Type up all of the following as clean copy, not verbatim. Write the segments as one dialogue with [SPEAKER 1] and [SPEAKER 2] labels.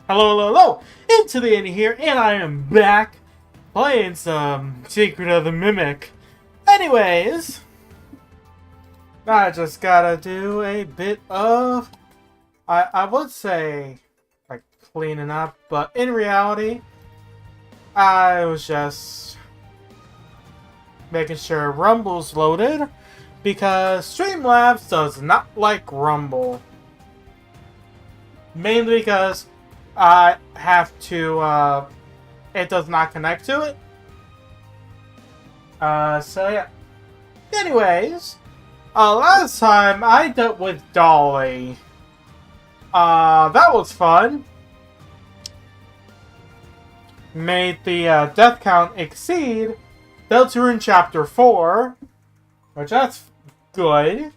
[SPEAKER 1] Hello, hello, hello! Into the End here, and I am back playing some Secret of the Mimic. Anyways, I just gotta do a bit of, I would say, like, cleaning up, but in reality, I was just making sure Rumble's loaded, because Streamlabs does not like Rumble. Mainly because I have to, it does not connect to it. So yeah. Anyways, last time I dealt with Dolly. That was fun. Made the death count exceed Deltarune Chapter 4, which that's good.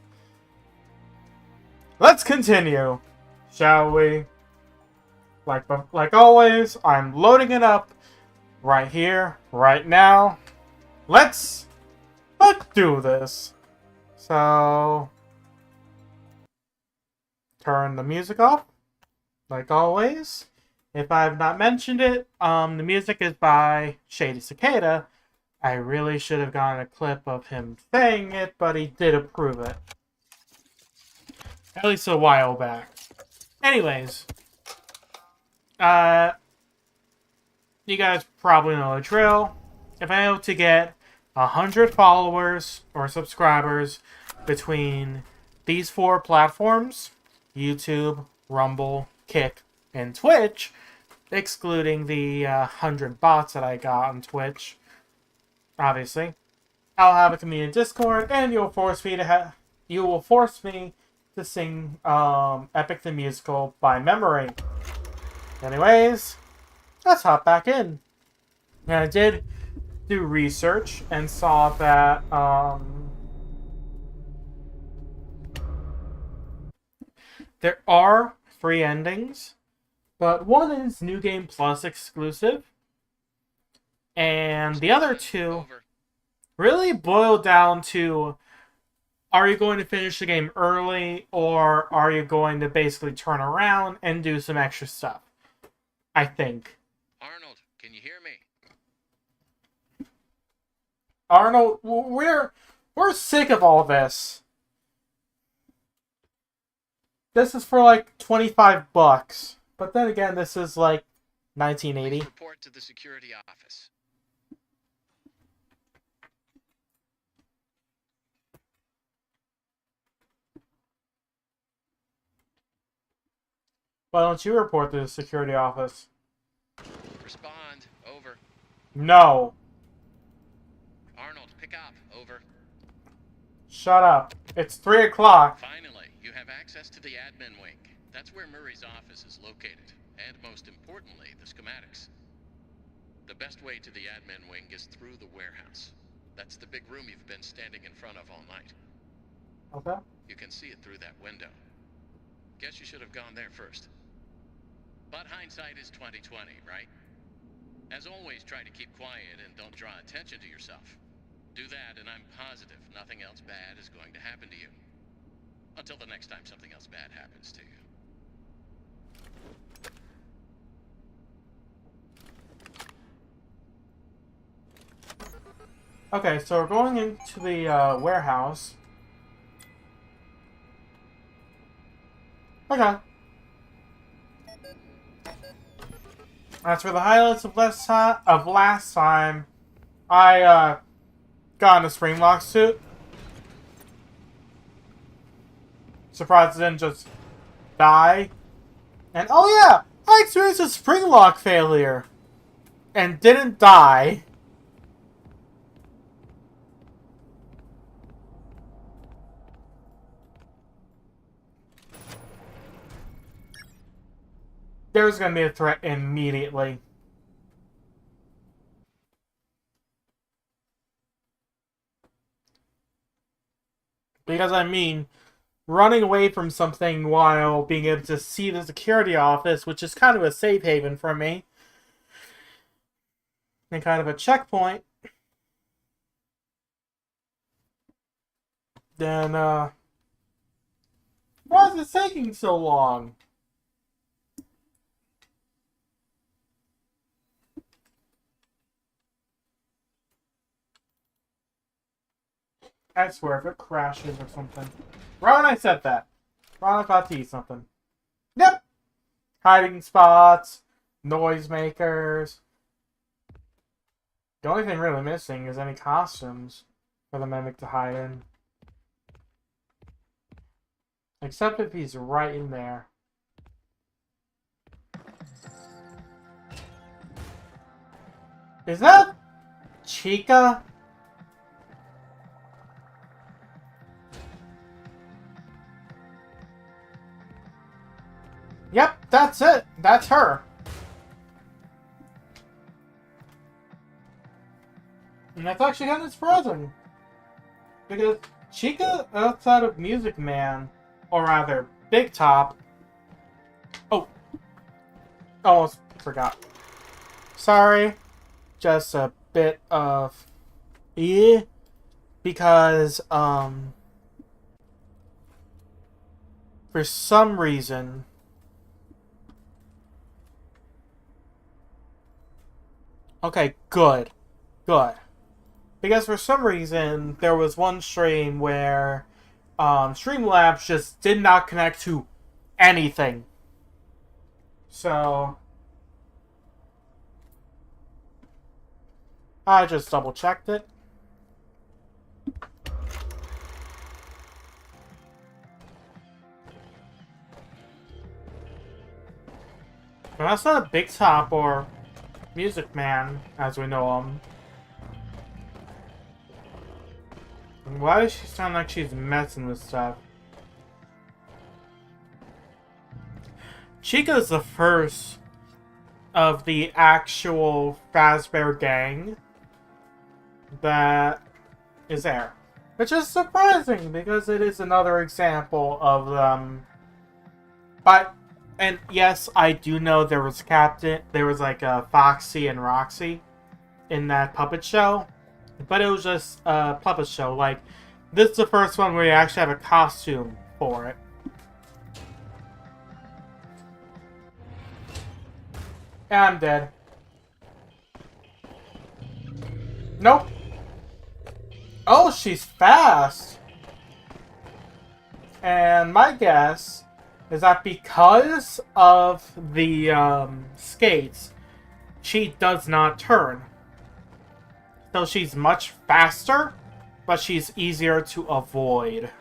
[SPEAKER 1] Let's continue, shall we? Like always, I'm loading it up right here, right now. Let's do this. So, turn the music off, like always. If I have not mentioned it, the music is by Shady Cicada. I really should have gotten a clip of him saying it, but he did approve it. At least a while back. Anyways, you guys probably know the drill. If I hope to get 100 followers or subscribers between these four platforms, YouTube, Rumble, Kick, and Twitch, excluding the 100 bots that I got on Twitch, obviously, I'll have a community Discord, and you will force me to sing Epic the Musical by memory. Anyways, let's hop back in. And I did do research and saw that there are 3 endings, but one is New Game Plus exclusive, and the other 2 really boil down to, are you going to finish the game early, or are you going to basically turn around and do some extra stuff? I think.
[SPEAKER 2] Arnold, can you hear me?
[SPEAKER 1] Arnold, we're sick of all this. This is for like $25, but then again, this is like 1980.
[SPEAKER 2] Please report to the security office.
[SPEAKER 1] Why don't you report to the security office?
[SPEAKER 2] Respond. Over.
[SPEAKER 1] No.
[SPEAKER 2] Arnold, pick up. Over.
[SPEAKER 1] Shut up. It's 3 o'clock.
[SPEAKER 2] Finally, you have access to the admin wing. That's where Murray's office is located. And most importantly, the schematics. The best way to the admin wing is through the warehouse. That's the big room you've been standing in front of all night.
[SPEAKER 1] Okay.
[SPEAKER 2] You can see it through that window. Guess you should have gone there first. But hindsight is 20/20, right? As always, try to keep quiet and don't draw attention to yourself. Do that, and I'm positive nothing else bad is going to happen to you. Until the next time something else bad happens to you.
[SPEAKER 1] Okay, so we're going into the warehouse. Okay. As for the highlights of last time, I got in a Springlock suit. Surprised it didn't just die. And oh yeah, I experienced a Springlock failure and didn't die. There's gonna be a threat immediately. Because I mean, running away from something while being able to see the security office, which is kind of a safe haven for me, and kind of a checkpoint, then, why is it taking so long? I swear, if it crashes or something. Right when I said that. Right when I was about to eat something. Yep. Hiding spots. Noisemakers. The only thing really missing is any costumes for the Mimic to hide in. Except if he's right in there. Is that Chica? Yep, that's it. That's her. And that's actually kind of surprising. Because Chica, outside of Music Man, or rather, Big Top... Oh. Almost forgot. Sorry. Just a bit of... Yeah. Because, for some reason... Okay, good. Good. Because for some reason, there was one stream where Streamlabs just did not connect to anything. So, I just double checked it. But that's not a Big Top or Music Man, as we know him. Why does she sound like she's messing with stuff? Chica's the first of the actual Fazbear gang that is there. Which is surprising, because it is another example of them. But, and yes, I do know there was like a Foxy and Roxy in that puppet show. But it was just a puppet show. Like, this is the first one where you actually have a costume for it. And I'm dead. Nope. Oh, she's fast. And my guess is that because of the skates, she does not turn. So she's much faster, but she's easier to avoid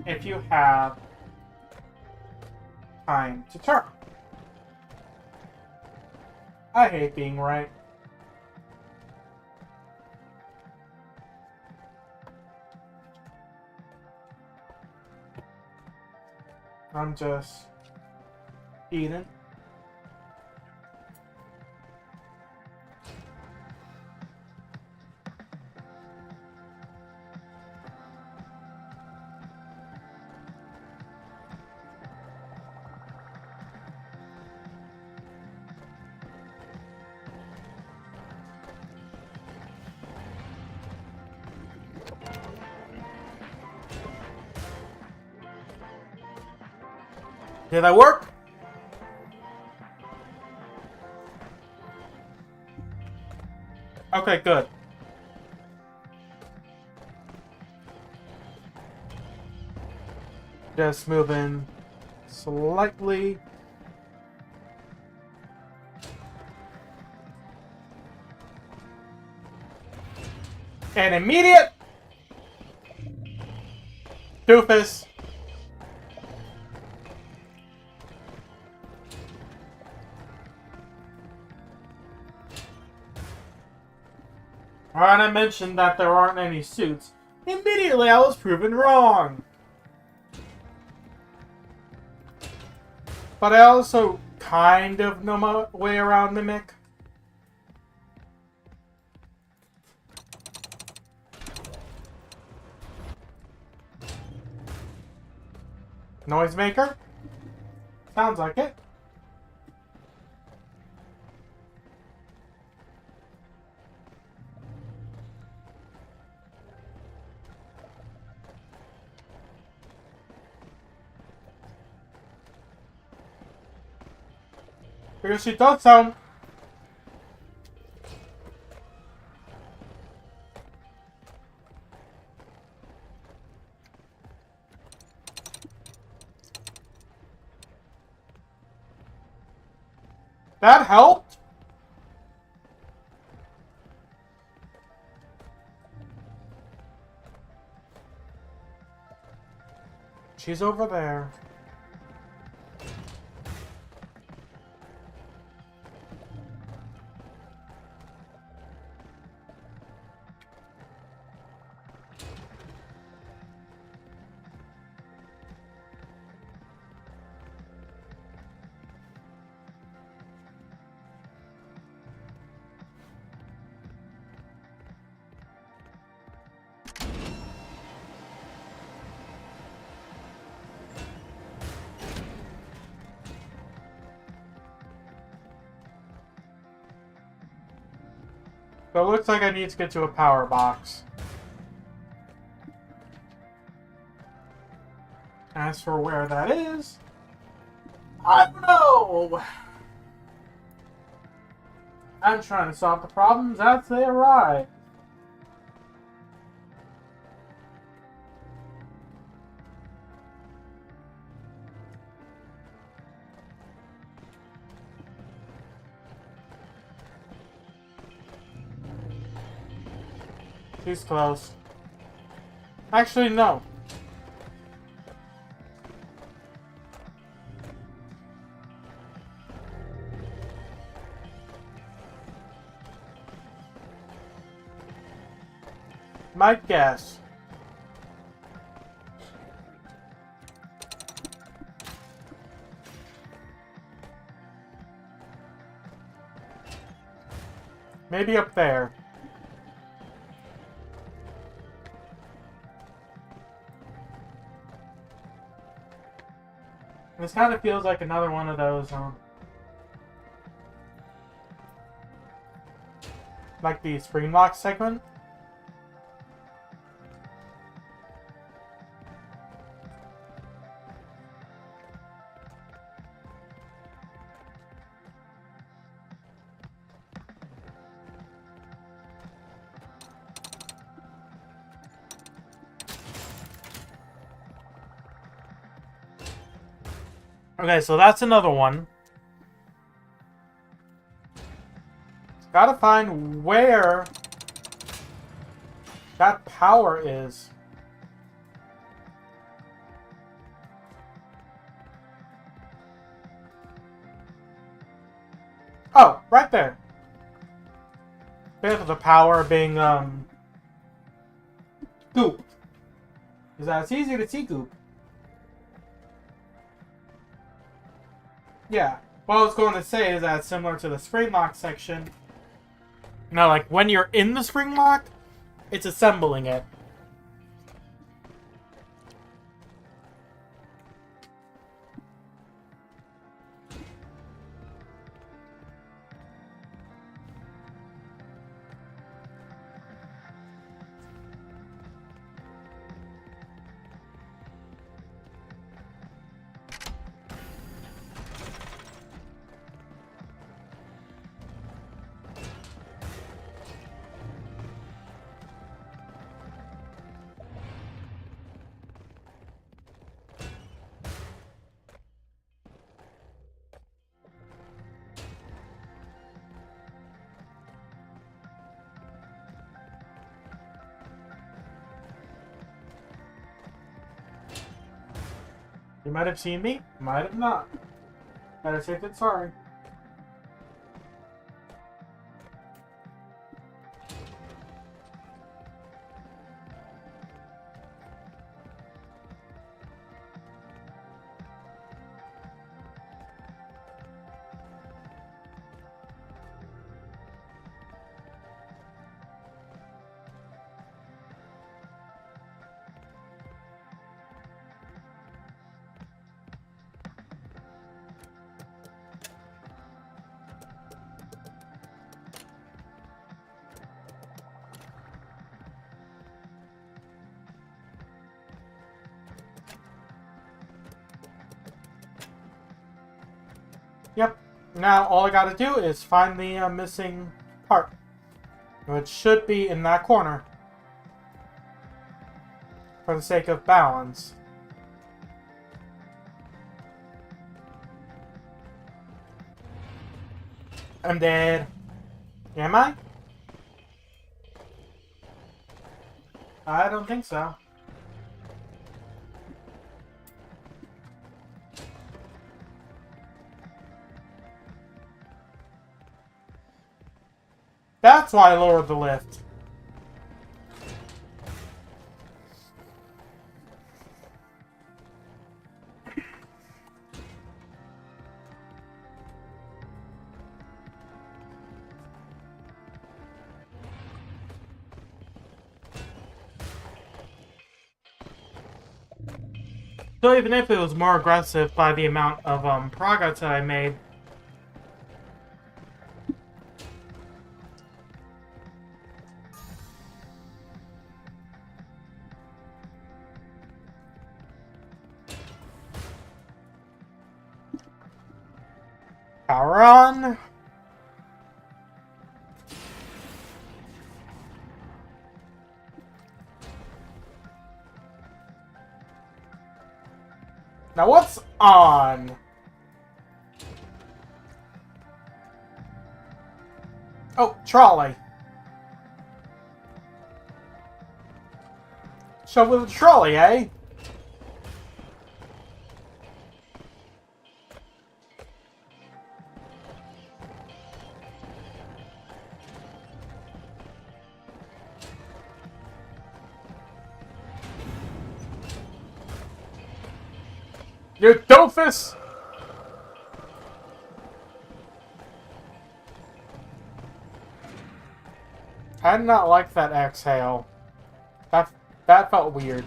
[SPEAKER 1] if you have time to turn. I hate being right. I'm just eating. Did that work? Okay, good. Just moving slightly. And immediate doofus. When I mentioned that there aren't any suits, immediately I was proven wrong. But I also kind of know my way around Mimic. Noisemaker? Sounds like it. Because she does sound... That helped? She's over there. So it looks like I need to get to a power box. As for where that is, I don't know. I'm trying to solve the problems as they arise. She's close. Actually, no. Might guess. Maybe up there. This kind of feels like another one of those, like the Spring Lock segment. Okay, so that's another one. Gotta find where that power is. Oh, right there. Bit of the power being, Goop. Because it's easy to see Goop. Yeah. What I was going to say is that it's similar to the Spring Lock section. Now, like, when you're in the Spring Lock, it's assembling it. You might have seen me, might have not. Better safe than sorry. Yep. Now all I gotta do is find the missing part, which should be in that corner, for the sake of balance. I'm dead. Am I? I don't think so. That's why I lowered the lift. So even if it was more aggressive by the amount of progress that I made, power on. Now what's on? Oh, trolley. Shove with a trolley, eh? You doofus! I did not like that exhale. That felt weird.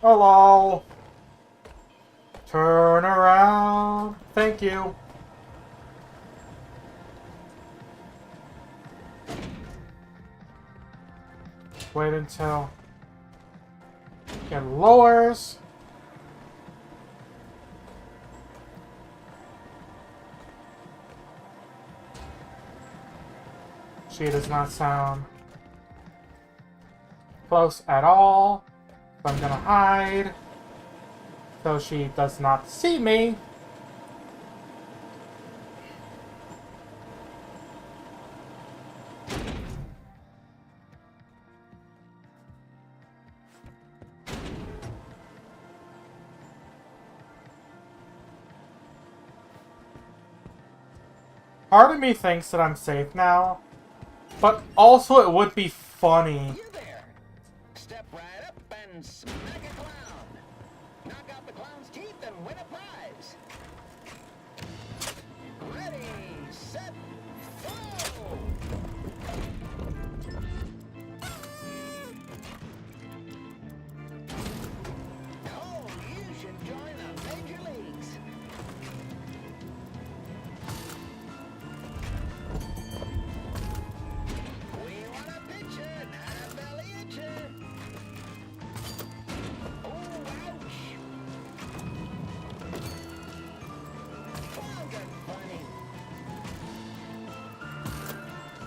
[SPEAKER 1] Hello. Turn around. Thank you. Wait until it lowers. She does not sound close at all. So I'm gonna hide so she does not see me. Part of me thinks that I'm safe now, but also it would be funny.
[SPEAKER 3] You there! Step right up and smack a clown. Knock out the clown's teeth and win a prize. Ready, set, go! Oh, you should join the major leagues. We want a pitcher, not a belly itcher. Oh, ouch! Clowns are funny.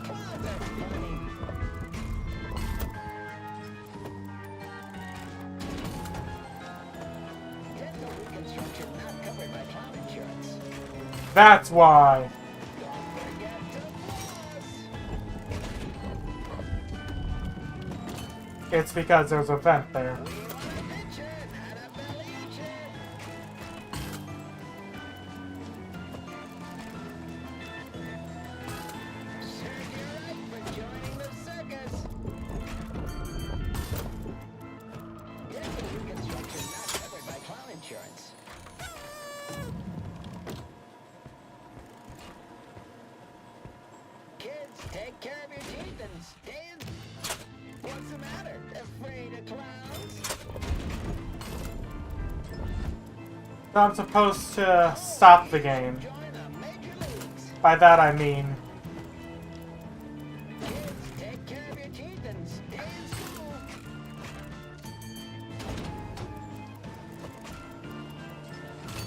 [SPEAKER 3] Clowns are funny. Dental reconstruction not covered by clown insurance.
[SPEAKER 1] That's why.
[SPEAKER 3] Don't forget to floss.
[SPEAKER 1] It's because there's a vent there.
[SPEAKER 3] We want a pitcher, not a belly itcher. Serve you right for joining the circus. Dental reconstruction not covered by clown insurance. Kids, take care of your teeth and stay in. What's the matter? Afraid of clowns?
[SPEAKER 1] I'm supposed to stop the game.
[SPEAKER 3] Join the major leagues.
[SPEAKER 1] By that I mean,
[SPEAKER 3] Kids, take care of your teeth and stay in school.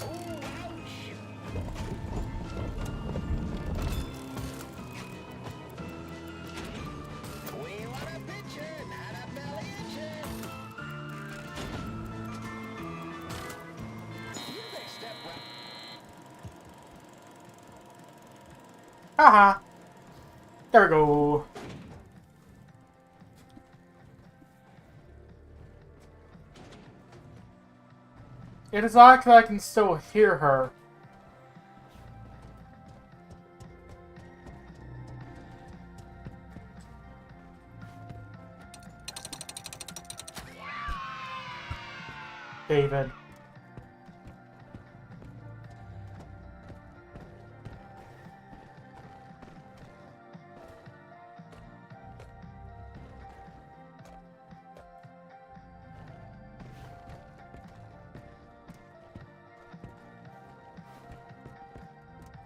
[SPEAKER 3] Oh, ouch!
[SPEAKER 1] Haha. There we go. It is like I can still hear her. David.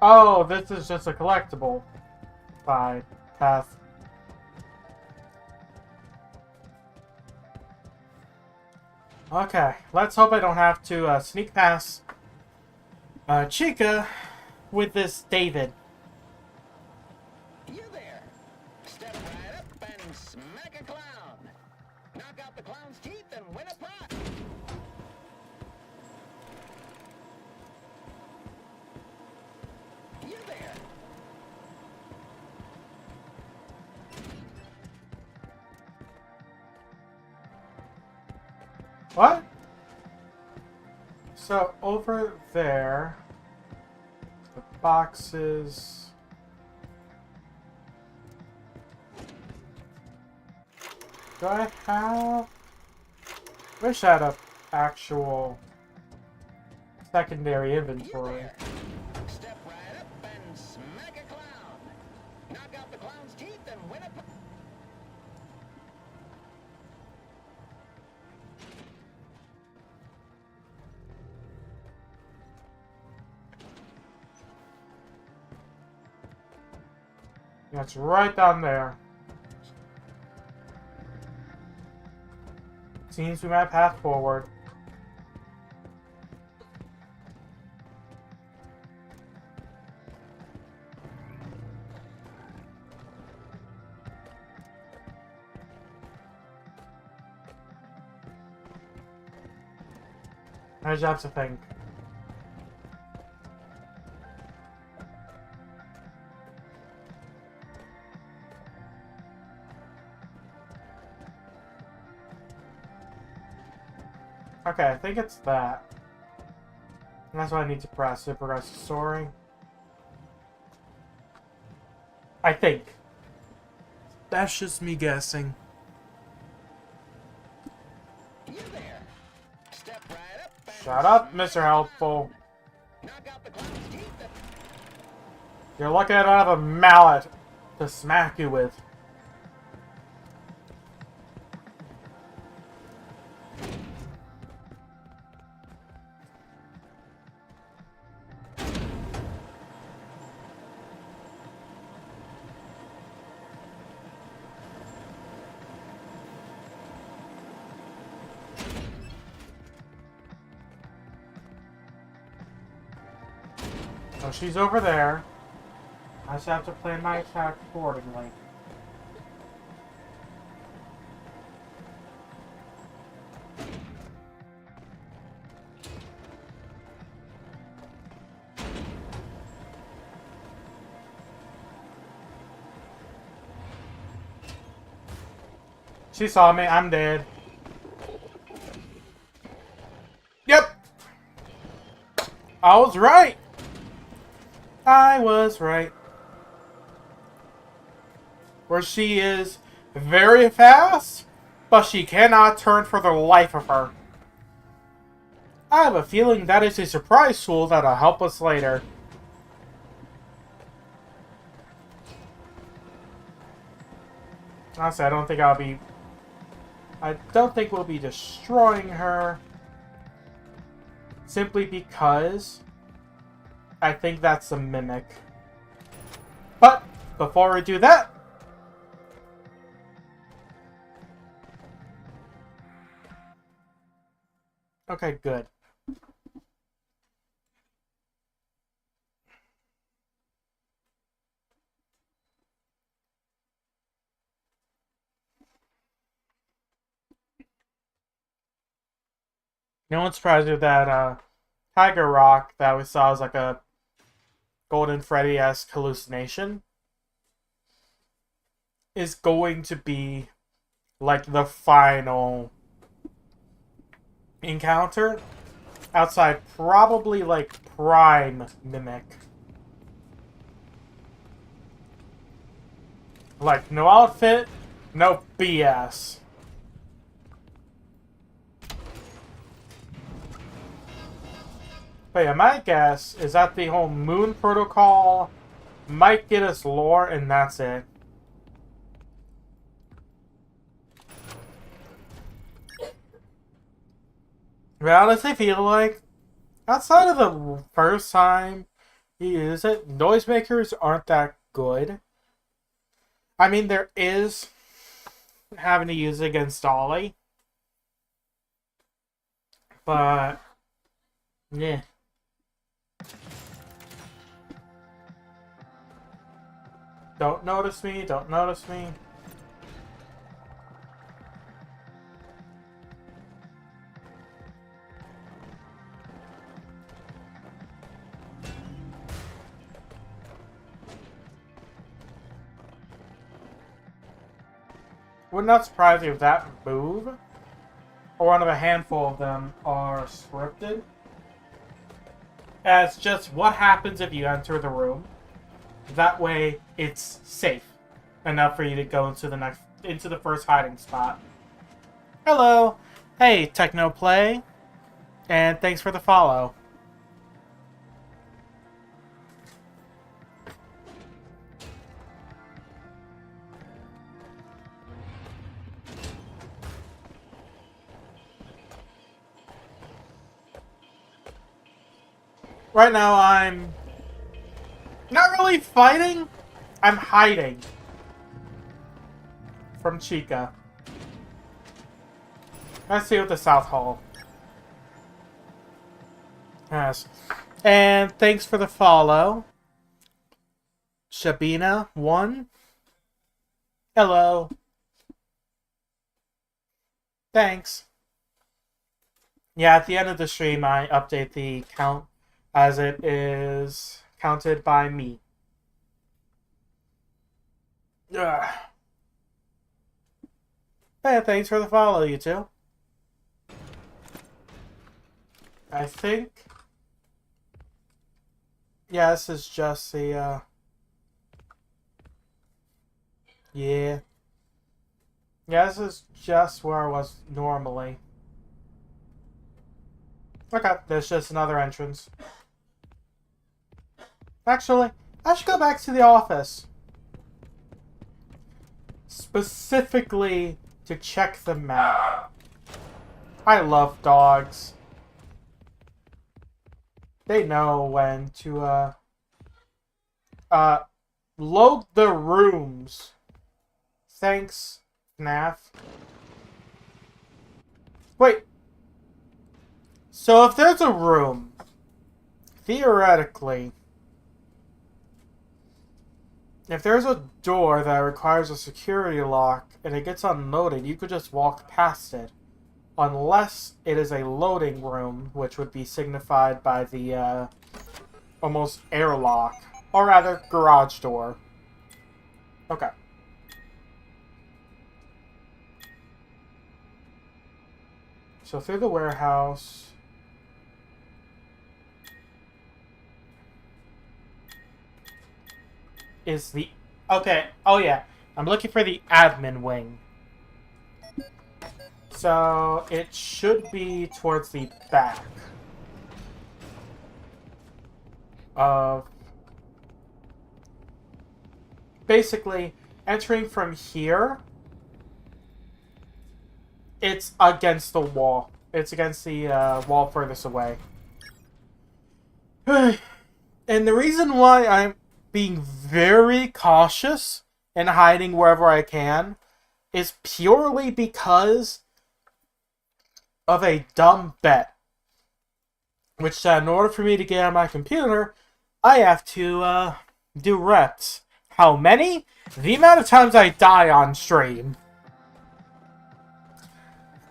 [SPEAKER 1] Oh, this is just a collectible. Bye. Pass. Okay, let's hope I don't have to sneak past Chica with this David.
[SPEAKER 3] You there! Step right up and smack a clown! Knock out the clown's teeth and win a pot! You there!
[SPEAKER 1] What? So, over there, the boxes... Do I have... Wish I had a actual secondary
[SPEAKER 3] You
[SPEAKER 1] inventory.
[SPEAKER 3] there! Step right up and smack a clown! Knock out the clown's teeth and win a pot!
[SPEAKER 1] That's right down there. Seems to be my path forward. I just have to think. Okay, I think it's that. And that's what I need to press to progress to soaring. I think. That's just me guessing.
[SPEAKER 3] You there! Step right up and
[SPEAKER 1] Shut up,
[SPEAKER 3] smack
[SPEAKER 1] Mr.
[SPEAKER 3] a
[SPEAKER 1] Helpful.
[SPEAKER 3] clown. Knock out the clown's teeth and...
[SPEAKER 1] You're lucky I don't have a mallet to smack you with. So she's over there. I just have to plan my attack accordingly. She saw me. I'm dead. Yep. I was right. I was right. Where she is very fast, but she cannot turn for the life of her. I have a feeling that is a surprise tool that'll help us later. Honestly, I don't think we'll be destroying her. Simply because I think that's a mimic. But before we do that, okay, good. No one's surprised with that Tiger Rock that we saw as like a Golden Freddy-esque hallucination is going to be like the final encounter outside probably like Prime Mimic. Like no outfit, no BS. But yeah, my guess is that the whole Moon Protocol might get us lore and that's it. But I honestly feel like, outside of the first time you use it, noisemakers aren't that good. I mean, there is having to use it against Dolly. But, yeah. Don't notice me, don't notice me. Would not surprise you if that move, or one of a handful of them, are scripted. As just what happens if you enter the room. That way, it's safe enough for you to go into the first hiding spot. Hello, hey Technoplay, and thanks for the follow. Right now, I'm not really fighting. I'm hiding from Chica. Let's see what the South Hall has. And thanks for the follow, Shabina1. Hello. Thanks. Yeah, at the end of the stream, I update the count as it is counted by me. Ugh. Hey, thanks for the follow, you two. I think... yeah, this is just the, yeah. Yeah, this is just where I was normally. Okay, there's just another entrance. Actually, I should go back to the office. Specifically to check the map. I love dogs. They know when to, load the rooms. Thanks, FNAF. Wait. So if there's a room, theoretically, if there's a door that requires a security lock and it gets unloaded, you could just walk past it. Unless it is a loading room, which would be signified by the, almost airlock. Or rather, garage door. Okay. So through the warehouse... is the... okay, oh yeah. I'm looking for the admin wing. So, it should be towards the back of... basically, entering from here, it's against the wall. It's against the wall furthest away. And the reason why I'm being very cautious and hiding wherever I can is purely because of a dumb bet. Which, in order for me to get on my computer, I have to do reps. How many? The amount of times I die on stream.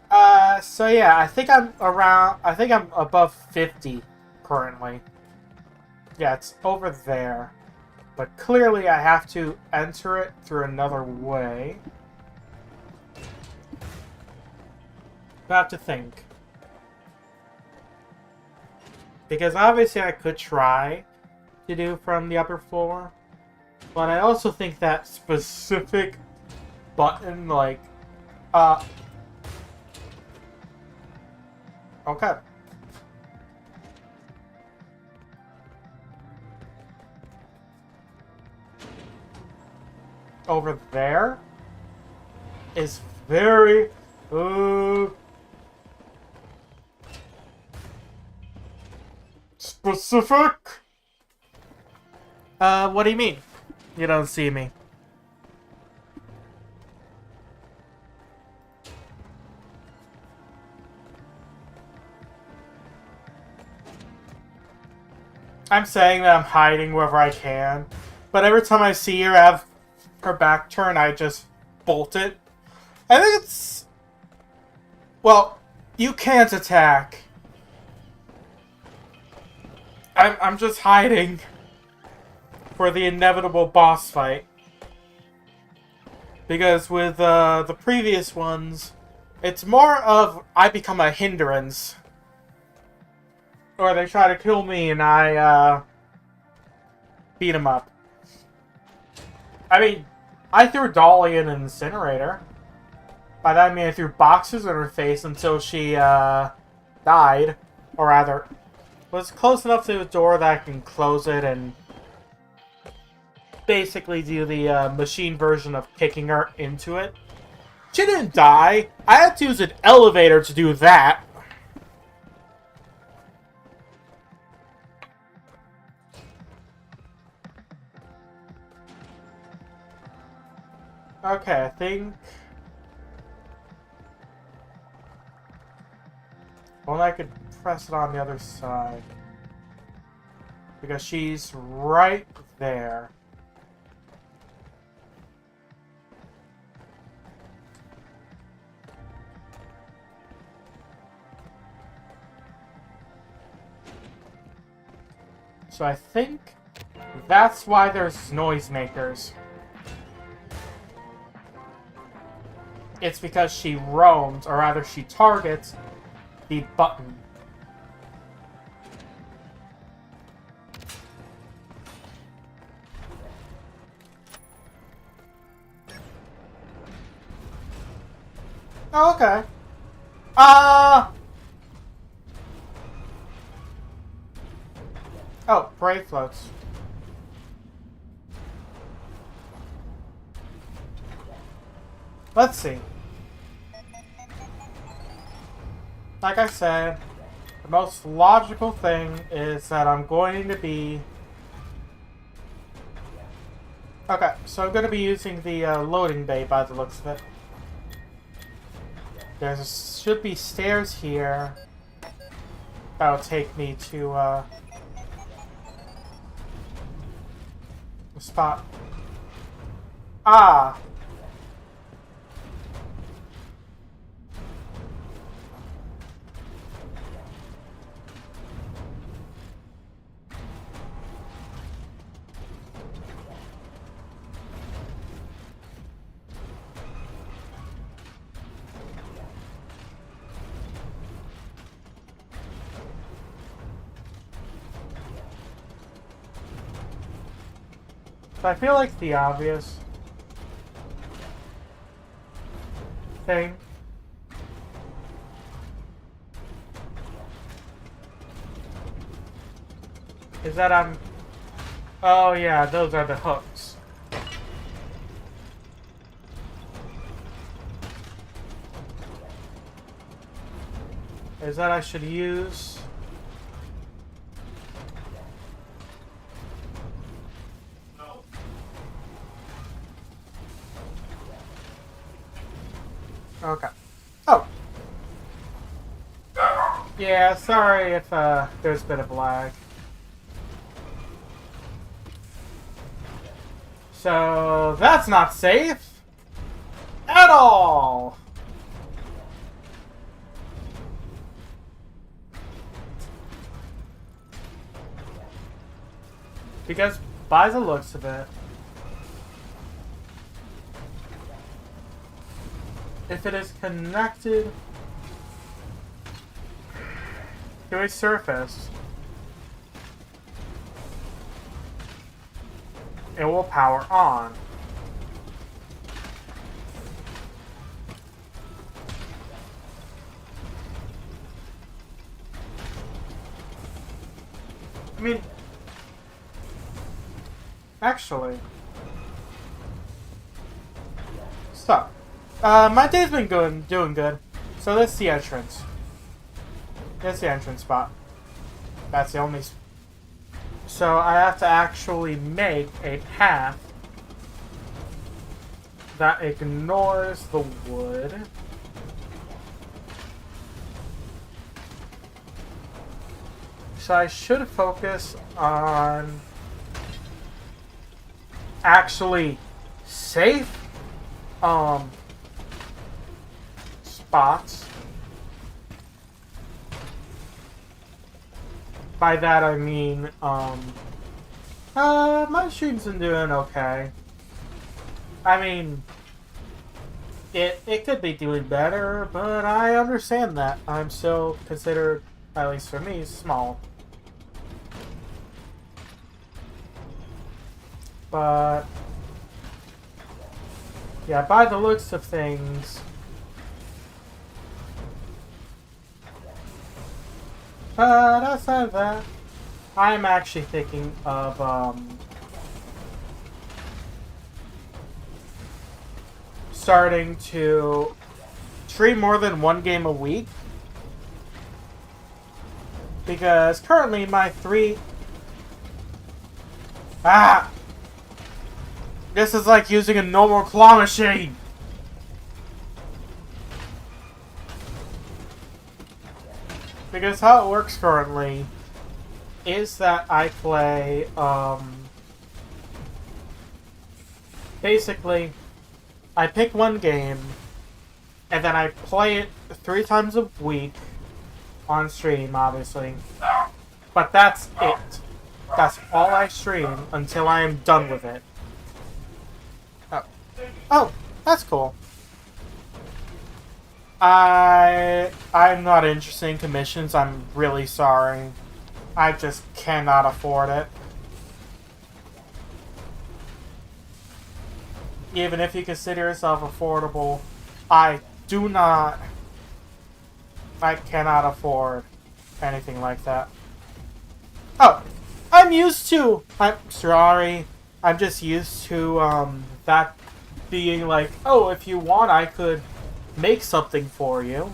[SPEAKER 1] So yeah, I think I'm above 50 currently. Yeah, it's over there. But clearly I have to enter it through another way. I have to think. Because obviously I could try to do from the upper floor. But I also think that specific button, like, okay. Over there is very, specific. What do you mean? You don't see me. I'm saying that I'm hiding wherever I can, but every time I see her have her back turned, I just bolt it. I think it's... Well, you can't attack. I'm just hiding for the inevitable boss fight. Because with the previous ones, it's more of I become a hindrance. Or they try to kill me and I beat them up. I mean, I threw Dolly in an incinerator. By that I mean I threw boxes in her face until she died. Or rather, was close enough to the door that I can close it and basically do the machine version of kicking her into it. She didn't die. I had to use an elevator to do that. Okay, I think... Only I could press it on the other side. Because she's right there. So I think that's why there's noisemakers. It's because she roams, or rather she targets, the button. Oh, okay. Oh, brave floats. Let's see. Like I said, the most logical thing is that I'm going to be... Okay, so I'm going to be using the loading bay by the looks of it. There should be stairs here. That'll take me to the spot. Ah! So I feel like the obvious thing is that I'm... Oh yeah, those are the hooks. Is that I should use... Okay. Oh! Yeah, sorry if there's a bit of lag. So, that's not safe! At all! Because by the looks of it, if it is connected to a surface, it will power on. I mean, actually, so, my day's been doing good. So this is the entrance. That's the entrance spot. That's the only. So I have to actually make a path that ignores the wood. So I should focus on actually safe spots. By that I mean my stream's been doing okay. I mean, it could be doing better, but I understand that. I'm still considered, at least for me, small. But yeah, by the looks of things, outside of that, I'm actually thinking of starting to stream more than one game a week, because currently my this is like using a normal claw machine. Because how it works currently is that I play, basically, I pick one game, and then I play it 3 times a week on stream, obviously. But that's it. That's all I stream until I am done with it. Oh, that's cool. I'm not interested in commissions. I'm really sorry. I just cannot afford it. Even if you consider yourself affordable, I cannot afford anything like that. Oh, I'm sorry. I'm just used to, that being like, oh, if you want, I could make something for you.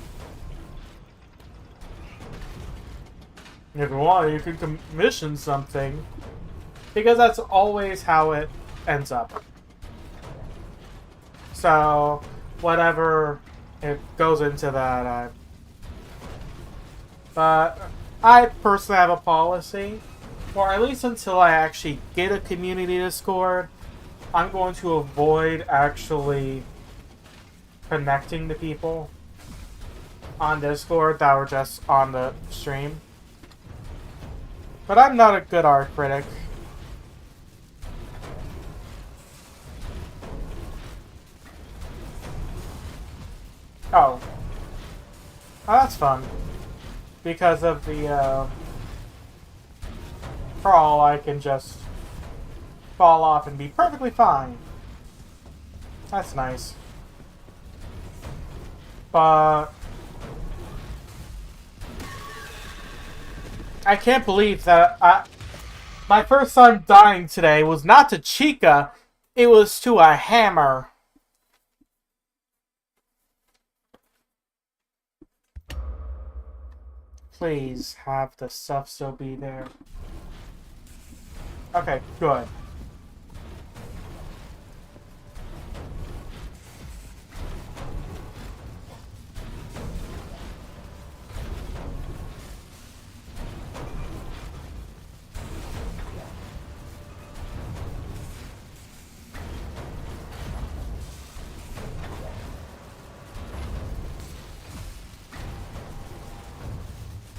[SPEAKER 1] If you want, you can commission something. Because that's always how it ends up. So, whatever it goes into that. But I personally have a policy, or at least until I actually get a community Discord, I'm going to avoid actually connecting to people on Discord that were just on the stream. But I'm not a good art critic. Oh, that's fun. Because of the crawl, I can just fall off and be perfectly fine. That's nice. But I can't believe that my first time dying today was not to Chica, it was to a hammer. Please have the stuff still be there. Okay, good.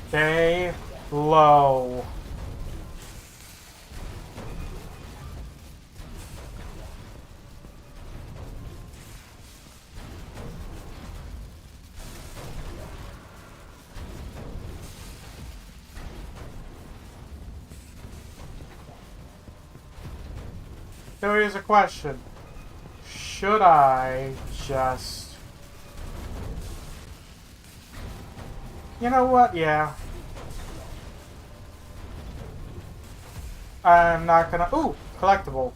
[SPEAKER 1] Stay low. So here's a question. Should I just... You know what? Yeah. I'm not gonna... Ooh! Collectible.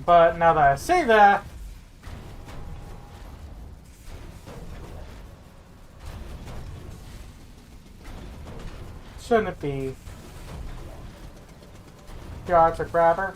[SPEAKER 1] But now that I say that... Shouldn't it be the object grabber?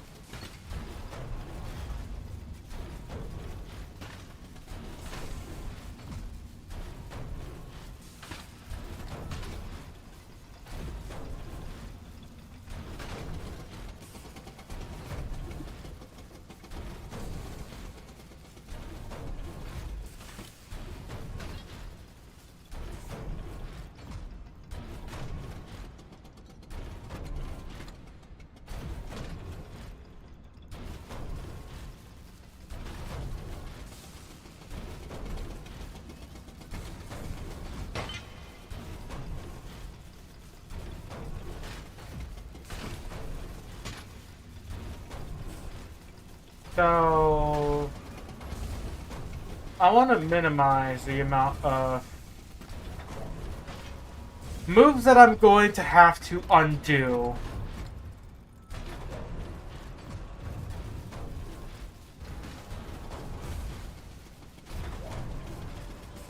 [SPEAKER 1] So, I want to minimize the amount of moves that I'm going to have to undo.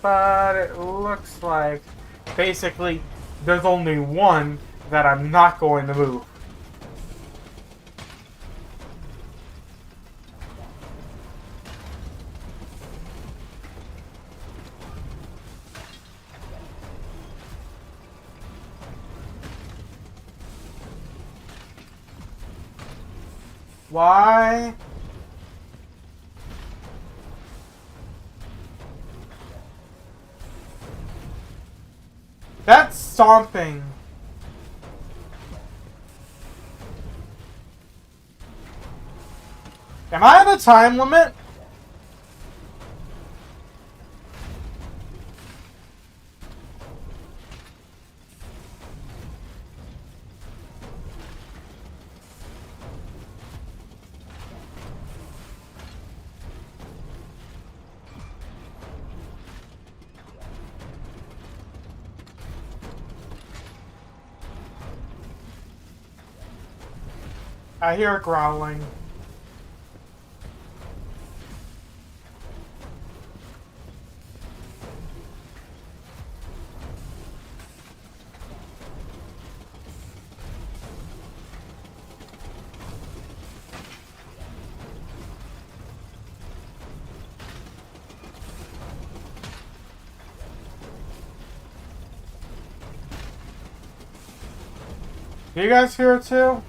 [SPEAKER 1] But it looks like basically there's only one that I'm not going to move. Why? That's stomping. Am I at a time limit? I hear it growling. You guys hear it too?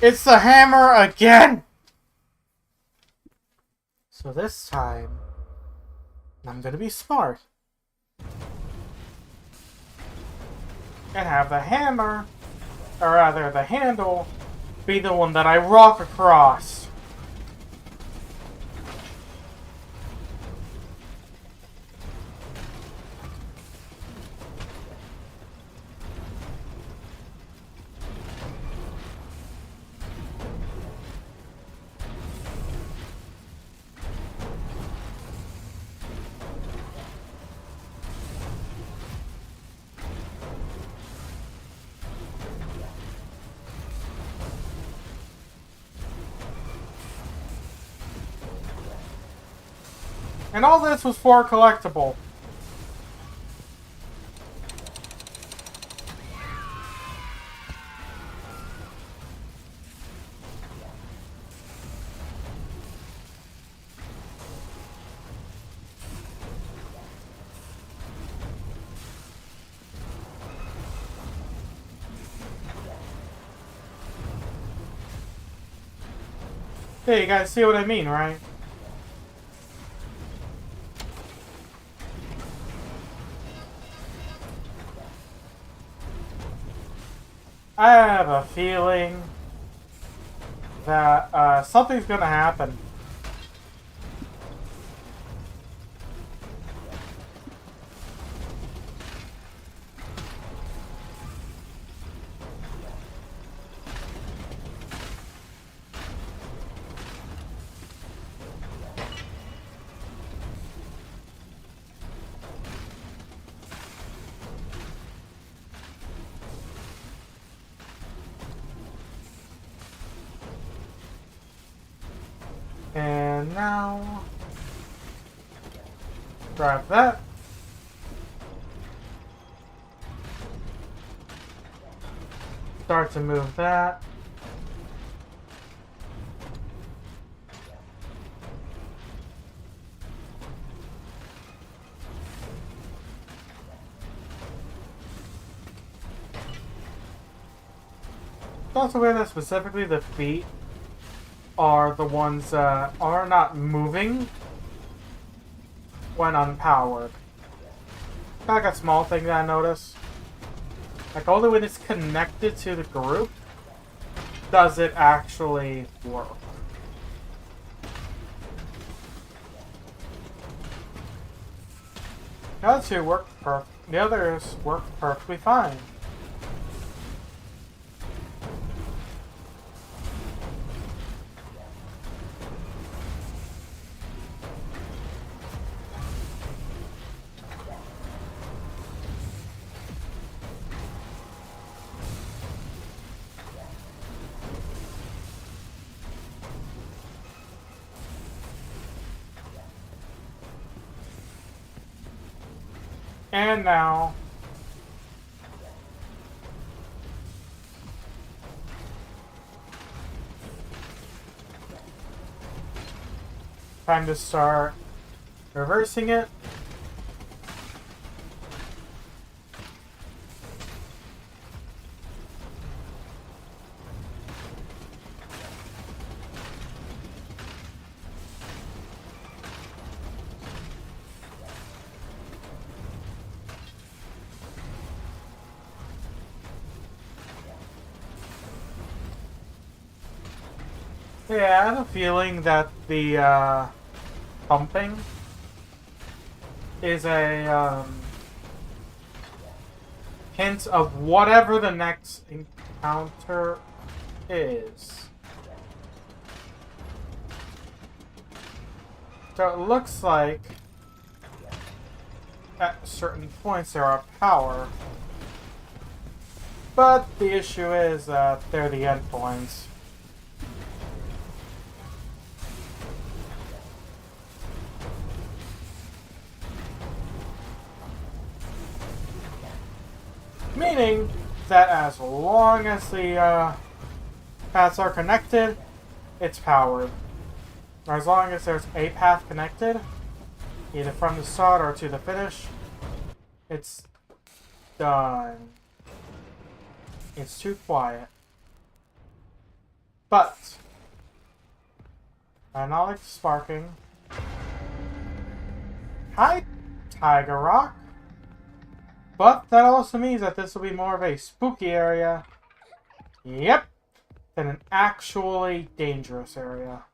[SPEAKER 1] It's the hammer again! So this time, I'm gonna be smart. And have the hammer, or rather the handle, be the one that I rock across. And all this was for a collectible. Hey, you guys see what I mean, right? I have a feeling that something's gonna happen. And now, grab that. Start to move that. Also aware that specifically the feet are the ones that are not moving when unpowered. Kind of like a small thing that I noticed. Like only when it's connected to the group does it actually work. The other two work the others work perfectly fine. And now, time to start reversing it. Yeah, I have a feeling that the pumping is a hint of whatever the next encounter is. So it looks like at certain points there are power, but the issue is that they're the endpoints. Meaning that as long as the paths are connected, it's powered. Or as long as there's a path connected, either from the start or to the finish, it's done. It's too quiet. But I not like sparking. Hi, Tiger Rock. But that also means that this will be more of a spooky area. Yep. Than an actually dangerous area.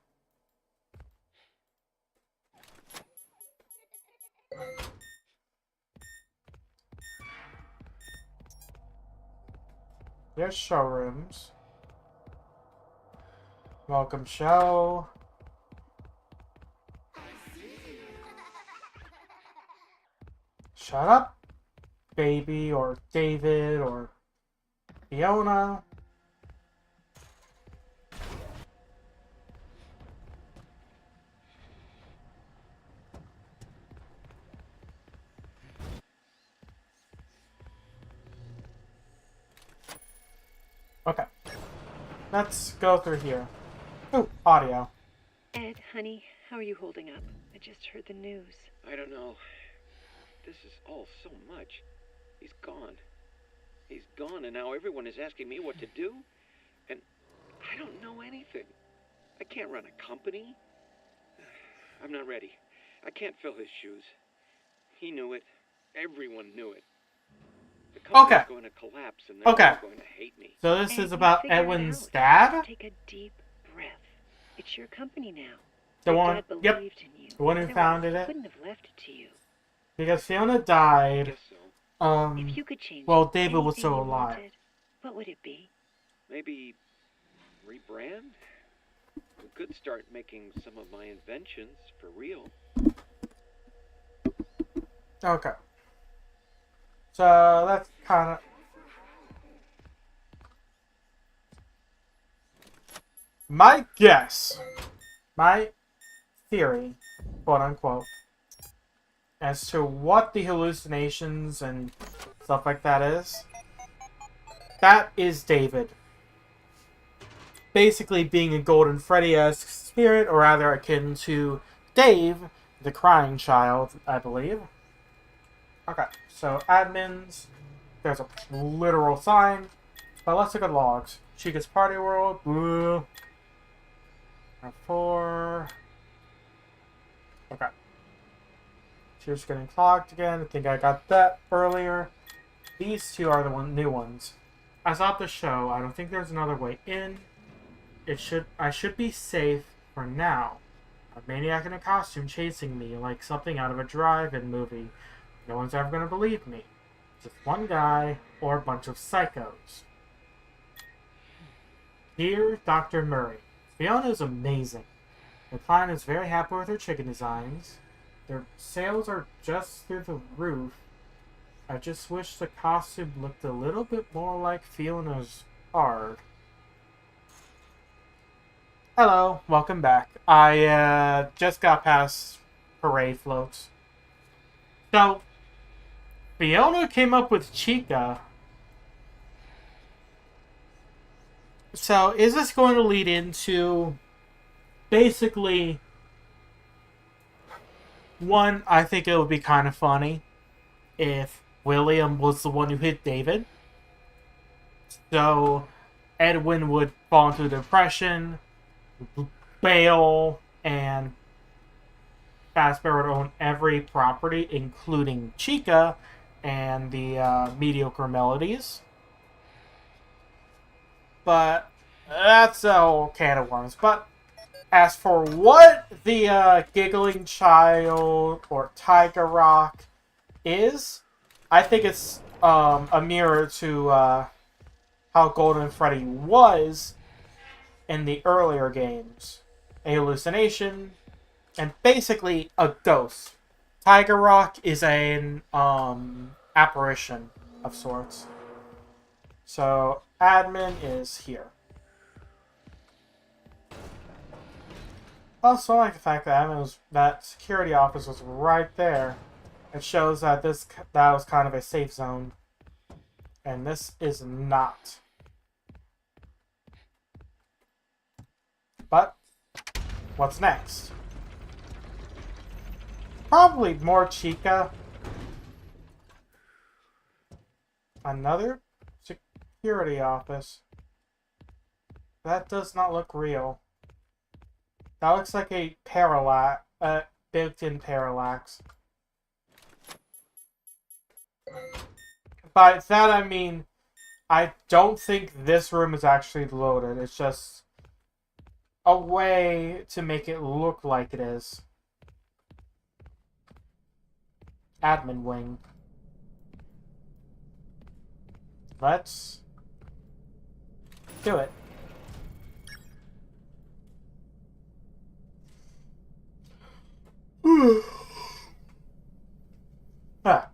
[SPEAKER 1] There's showrooms. Welcome show. Shut up, baby, or David, or Fiona. Okay. Let's go through here. Ooh, audio.
[SPEAKER 4] Ed, honey, how are you holding up? I just heard the news.
[SPEAKER 5] I don't know. This is all so much. He's gone. He's gone, and now everyone is asking me what to do? And I don't know anything. I can't run a company. I'm not ready. I can't fill his shoes. He knew it. Everyone knew it. The company's
[SPEAKER 1] Okay.
[SPEAKER 5] going to collapse and they're
[SPEAKER 1] Okay.
[SPEAKER 5] all going to hate me.
[SPEAKER 1] So this
[SPEAKER 4] And
[SPEAKER 1] is
[SPEAKER 4] you
[SPEAKER 1] about
[SPEAKER 4] figured it
[SPEAKER 1] Edwin's
[SPEAKER 4] out.
[SPEAKER 1] dad?
[SPEAKER 4] Take a deep breath. It's your company now.
[SPEAKER 1] The
[SPEAKER 4] Your
[SPEAKER 1] one,
[SPEAKER 4] dad
[SPEAKER 1] yep,
[SPEAKER 4] believed in you.
[SPEAKER 1] the one who
[SPEAKER 4] Otherwise,
[SPEAKER 1] founded
[SPEAKER 4] he
[SPEAKER 1] it.
[SPEAKER 4] wouldn't have left it to you.
[SPEAKER 1] Because Fiona
[SPEAKER 5] I
[SPEAKER 1] died,
[SPEAKER 5] guess so.
[SPEAKER 4] If you could change
[SPEAKER 1] well, David was
[SPEAKER 4] anything
[SPEAKER 1] still
[SPEAKER 4] you
[SPEAKER 1] alive.
[SPEAKER 4] wanted, what would it be?
[SPEAKER 5] Maybe rebrand? We could start making some of my inventions for real.
[SPEAKER 1] Okay. So that's kind of... My guess, my theory, quote unquote, as to what the hallucinations and stuff like that is David. Basically being a Golden Freddy-esque spirit, or rather akin to Dave, the crying child, I believe. Okay, so admins, there's a literal sign, but let's look at logs. Chica's Party World, boo. 4. Okay. She's getting clogged again. I think I got that earlier. These two are the new ones. As of the show, I don't think there's another way in. I should be safe for now. A maniac in a costume chasing me like something out of a drive-in movie. No one's ever gonna believe me. Just one guy or a bunch of psychos. Dear Dr. Murray, Fiona is amazing. The client is very happy with her chicken designs. Their sales are just through the roof. I just wish the costume looked a little bit more like Fiona's art. Hello, welcome back. I just got past parade floats. So, Fiona came up with Chica. So, is this going to lead into basically one, I think it would be kind of funny if William was the one who hit David. So, Edwin would fall into depression, bail, and Fazbear would own every property, including Chica and the mediocre melodies. But that's a whole can of worms. But as for what the Giggling Child or Tiger Rock is, I think it's a mirror to how Golden Freddy was in the earlier games. A hallucination, and basically a ghost. Tiger Rock is an apparition of sorts. So, admin is here. Also, I like the fact that that security office was right there. It shows that that was kind of a safe zone. And this is not. But, what's next? Probably more Chica. Another security office. That does not look real. That looks like a parallax, built-in parallax. By that I mean, I don't think this room is actually loaded. It's just a way to make it look like it is. Admin wing. Let's do it. Ah.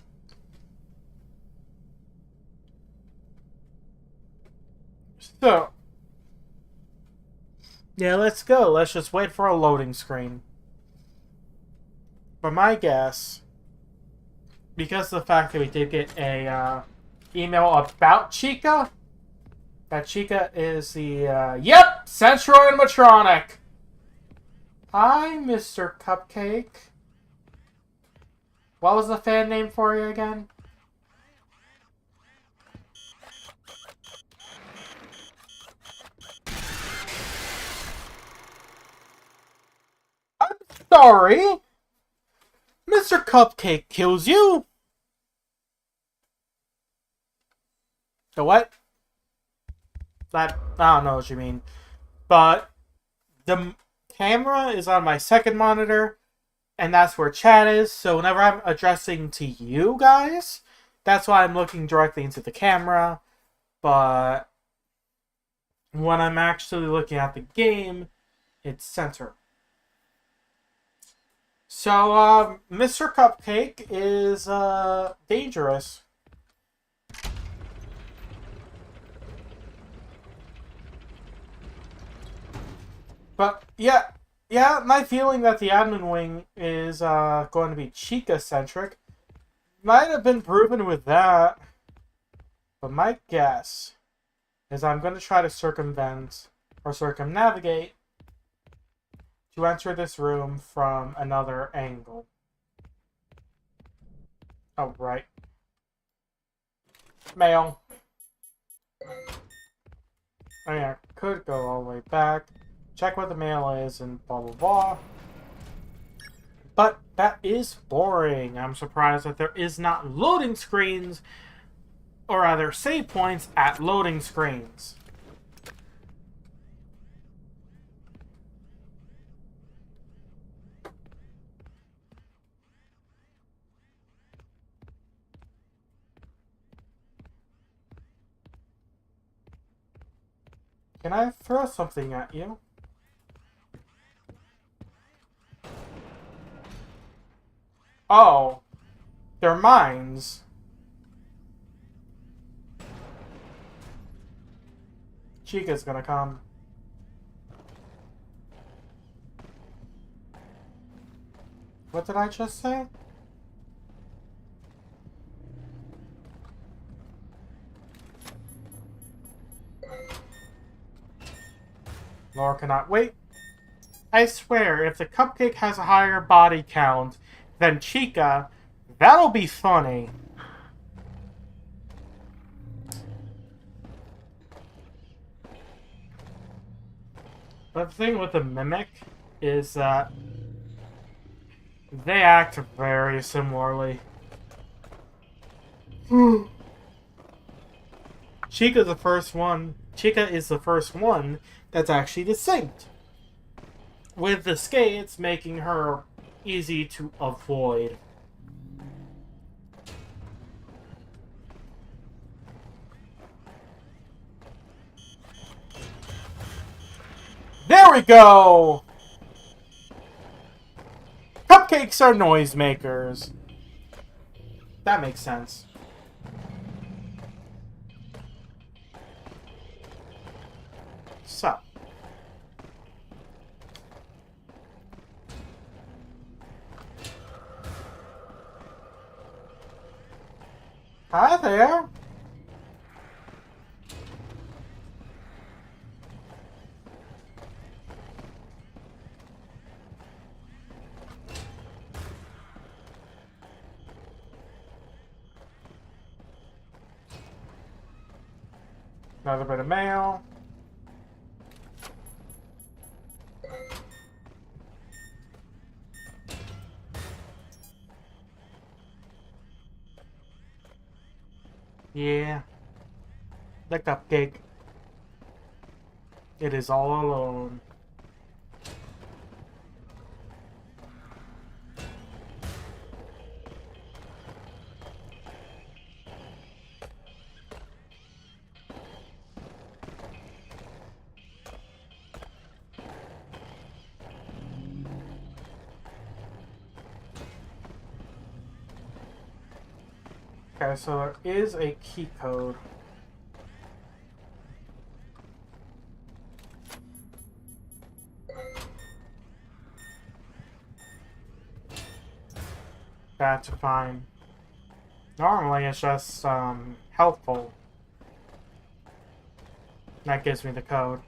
[SPEAKER 1] So, yeah, let's go. Let's just wait for a loading screen. But my guess, because of the fact that we did get a email about Chica, that Chica is the, yep, Central Animatronic. Hi, Mr. Cupcake. What was the fan name for you again? Sorry! Mr. Cupcake kills you! The what? That, I don't know what you mean. But the camera is on my second monitor, and that's where chat is. So whenever I'm addressing to you guys, that's why I'm looking directly into the camera. But when I'm actually looking at the game, it's center. So, Mr. Cupcake is, dangerous. But, yeah, my feeling that the admin wing is, going to be Chica-centric might have been proven with that. But my guess is I'm going to try to circumvent or circumnavigate to enter this room from another angle. Oh, right. Mail. I mean, I could go all the way back, check what the mail is, and blah blah blah. But that is boring. I'm surprised that there is not loading screens, or rather save points at loading screens. Can I throw something at you? Oh, they're mines. Chica's gonna come. What did I just say? Laura cannot wait. I swear, if the Cupcake has a higher body count than Chica, that'll be funny. But the thing with the Mimic is that they act very similarly. Chica is the first one that's actually distinct. With the skates making her easy to avoid. There we go! Cupcakes are noisemakers. That makes sense. So. Hi there. Another bit of mail. Yeah. The Cupcake. It is all alone. Okay, so there is a key code. That's fine. Normally it's just helpful. That gives me the code.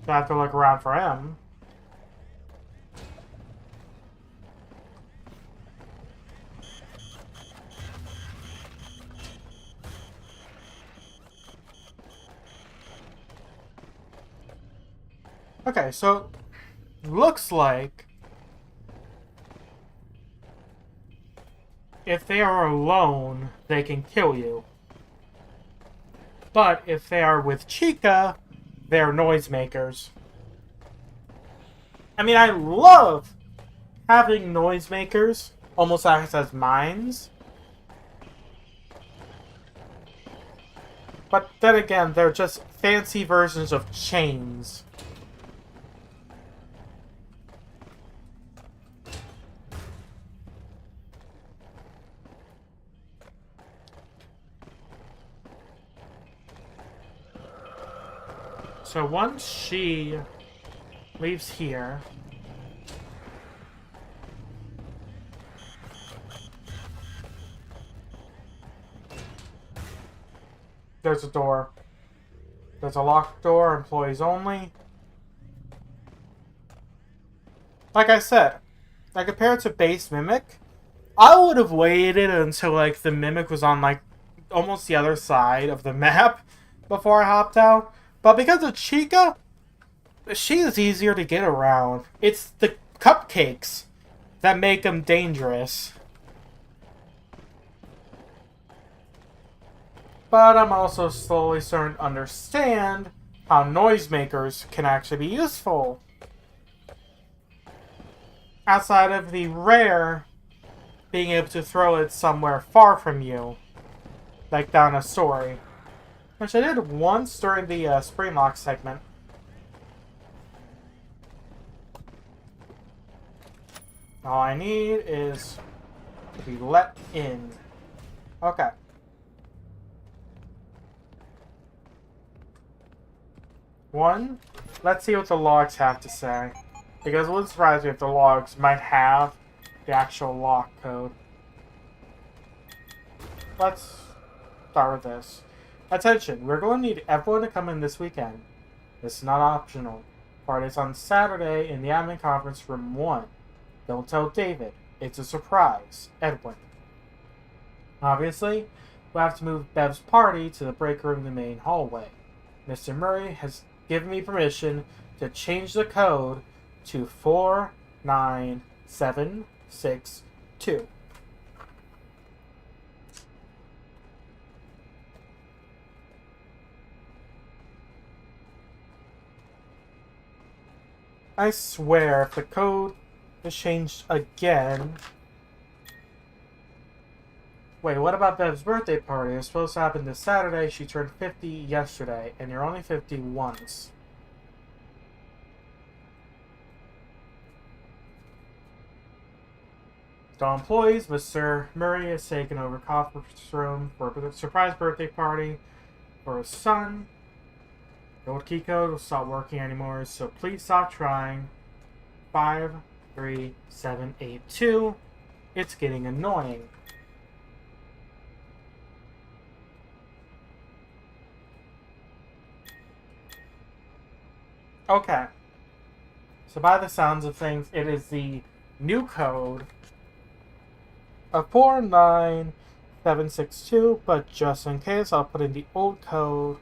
[SPEAKER 1] So I have to look around for him. Okay, so looks like if they are alone, they can kill you. But if they are with Chica, they're noisemakers. I mean, I love having noisemakers almost act as mines. But then again, they're just fancy versions of chains. So once she leaves here, there's a door. There's a locked door, employees only. Like I said, like compared to base Mimic, I would have waited until like the Mimic was on like almost the other side of the map before I hopped out. But because of Chica, she is easier to get around. It's the cupcakes that make them dangerous. But I'm also slowly starting to understand how noisemakers can actually be useful. Outside of the rare being able to throw it somewhere far from you. Like down a story. Which I did once during the Spring Lock segment. All I need is to be let in. Okay. One, let's see what the logs have to say. Because it wouldn't surprise me if the logs might have the actual lock code. Let's start with this. Attention, we're going to need everyone to come in this weekend. This is not optional. Party's on Saturday in the admin conference room 1. Don't tell David. It's a surprise. Edwin. Obviously, we'll have to move Bev's party to the break room in the main hallway. Mr. Murray has given me permission to change the code to 49762. I swear, if the code is changed again... Wait, what about Bev's birthday party? It was supposed to happen this Saturday. She turned 50 yesterday, and you're only 50 once. To all employees, Mr. Murray has taken over conference room for a surprise birthday party for his son. The old key code will stop working anymore, so please stop trying. 53782. It's getting annoying. Okay. So by the sounds of things, it is the new code of 49762, but just in case, I'll put in the old code.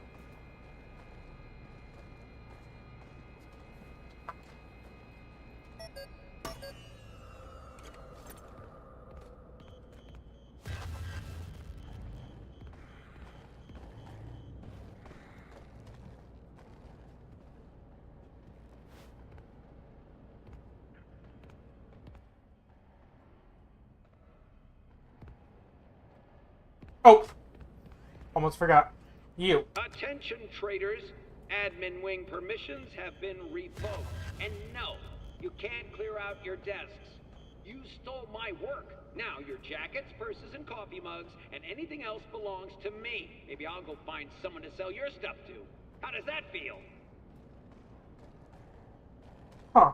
[SPEAKER 1] Oh! Almost forgot. You.
[SPEAKER 5] Attention, traders. Admin wing permissions have been revoked. And no, you can't clear out your desks. You stole my work. Now your jackets, purses, and coffee mugs, and anything else belongs to me. Maybe I'll go find someone to sell your stuff to. How does that feel?
[SPEAKER 1] Huh.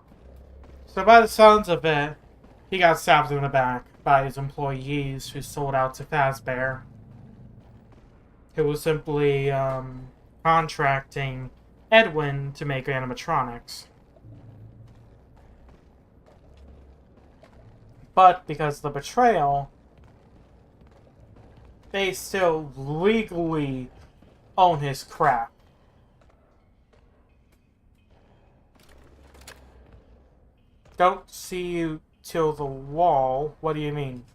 [SPEAKER 1] So by the sounds of it, he got stabbed in the back by his employees who sold out to Fazbear. Who was simply contracting Edwin to make animatronics. But because of the betrayal, they still legally own his crap. Don't see you till the wall. What do you mean?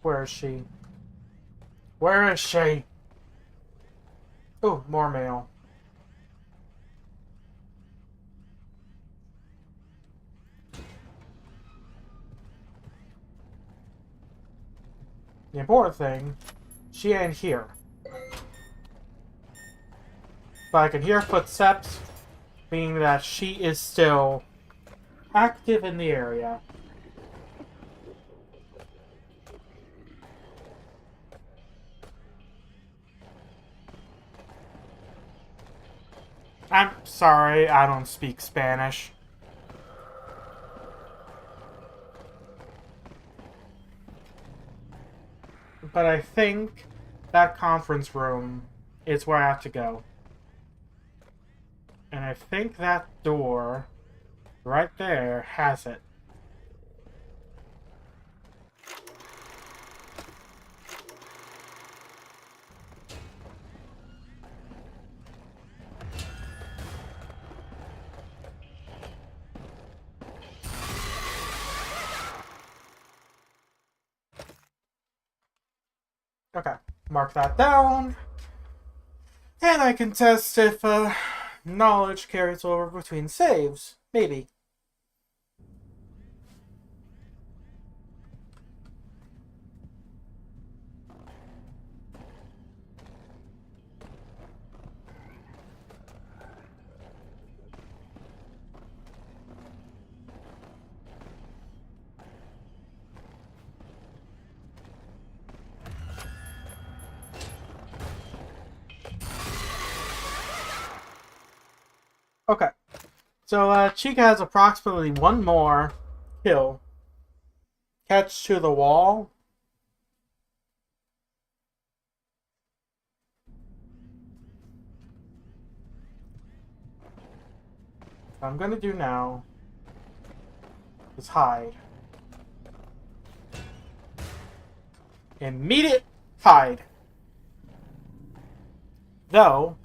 [SPEAKER 1] Where is she? Where is she? Oh, more mail. The important thing, she ain't here. But I can hear footsteps, meaning that she is still active in the area. I'm sorry, I don't speak Spanish. But I think that conference room is where I have to go. And I think that door right there has it. Okay, mark that down. And I can test if knowledge carries over between saves. Maybe. Okay. So, Chica has approximately one more kill. Catch to the wall. What I'm gonna do now is hide. Immediate hide. Though,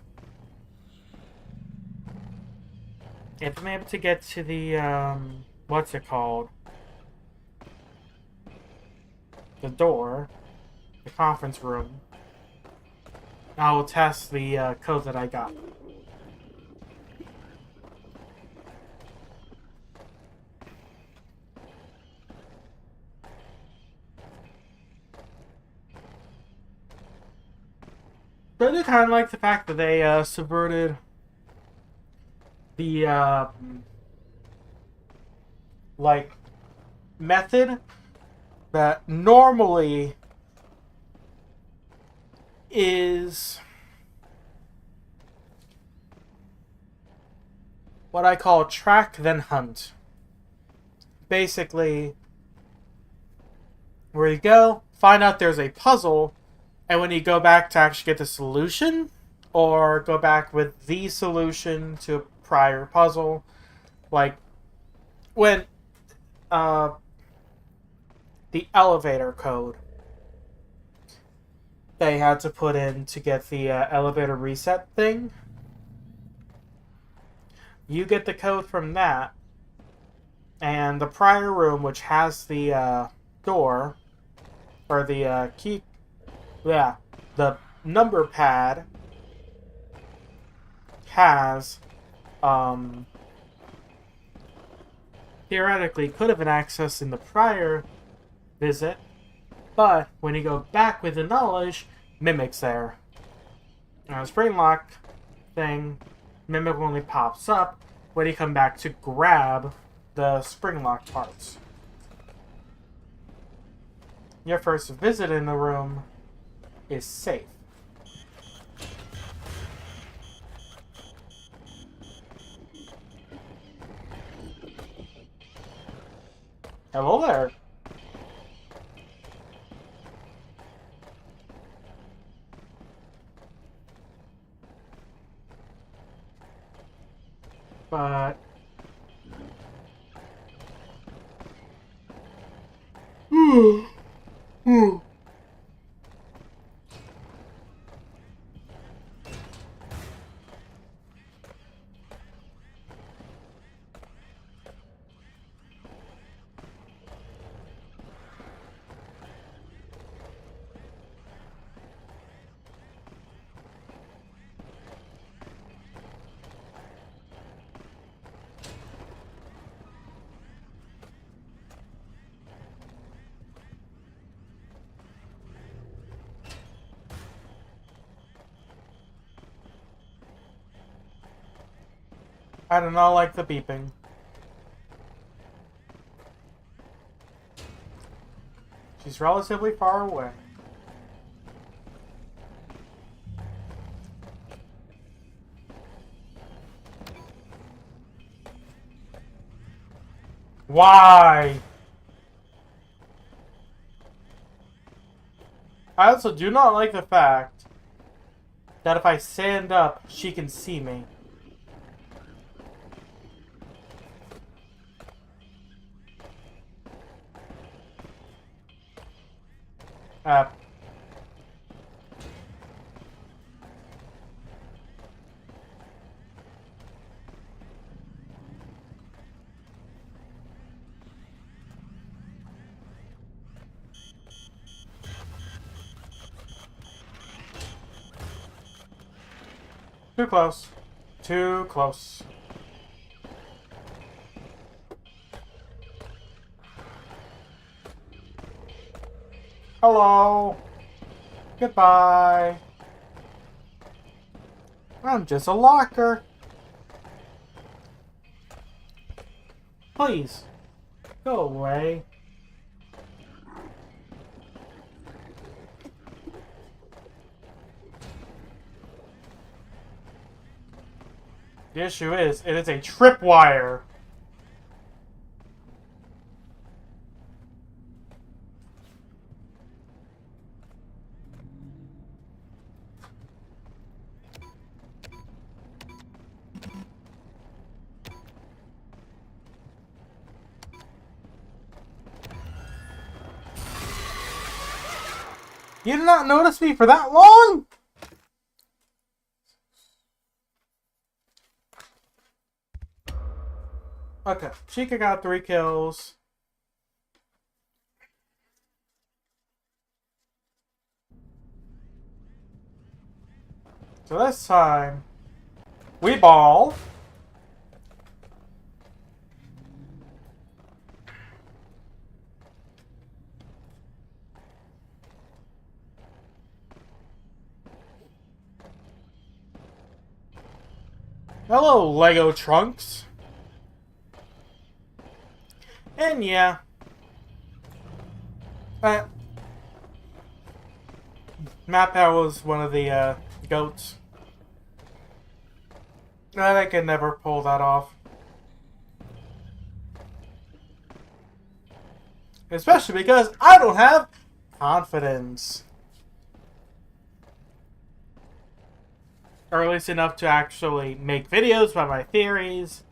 [SPEAKER 1] if I'm able to get to the, what's it called? The door, the conference room, I will test the code that I got. But I do kind of like the fact that they subverted the like method that normally is what I call track then hunt. Basically, where you go, find out there's a puzzle, and when you go back to actually get the solution, or go back with the solution to a prior puzzle, like when the elevator code they had to put in to get the elevator reset thing, you get the code from that, and the prior room, which has the door, or the key, yeah, the number pad has, theoretically could have been accessed in the prior visit, but when you go back with the knowledge, Mimic's there. Now, the spring lock thing, Mimic only pops up when you come back to grab the spring lock parts. Your first visit in the room is safe. Hello there. But I do not like the beeping. She's relatively far away. Why? I also do not like the fact that if I stand up, she can see me. Uh, Too close. Too close. Hello. Goodbye. I'm just a locker. Please. Go away. The issue is, it is a tripwire. You did not notice me for that long? Okay, Chica got 3 kills. So this time, we ball. Hello, Lego Trunks. And yeah. Mappa was one of the goats. I could never pull that off. Especially because I don't have confidence. Or at least enough to actually make videos about my theories.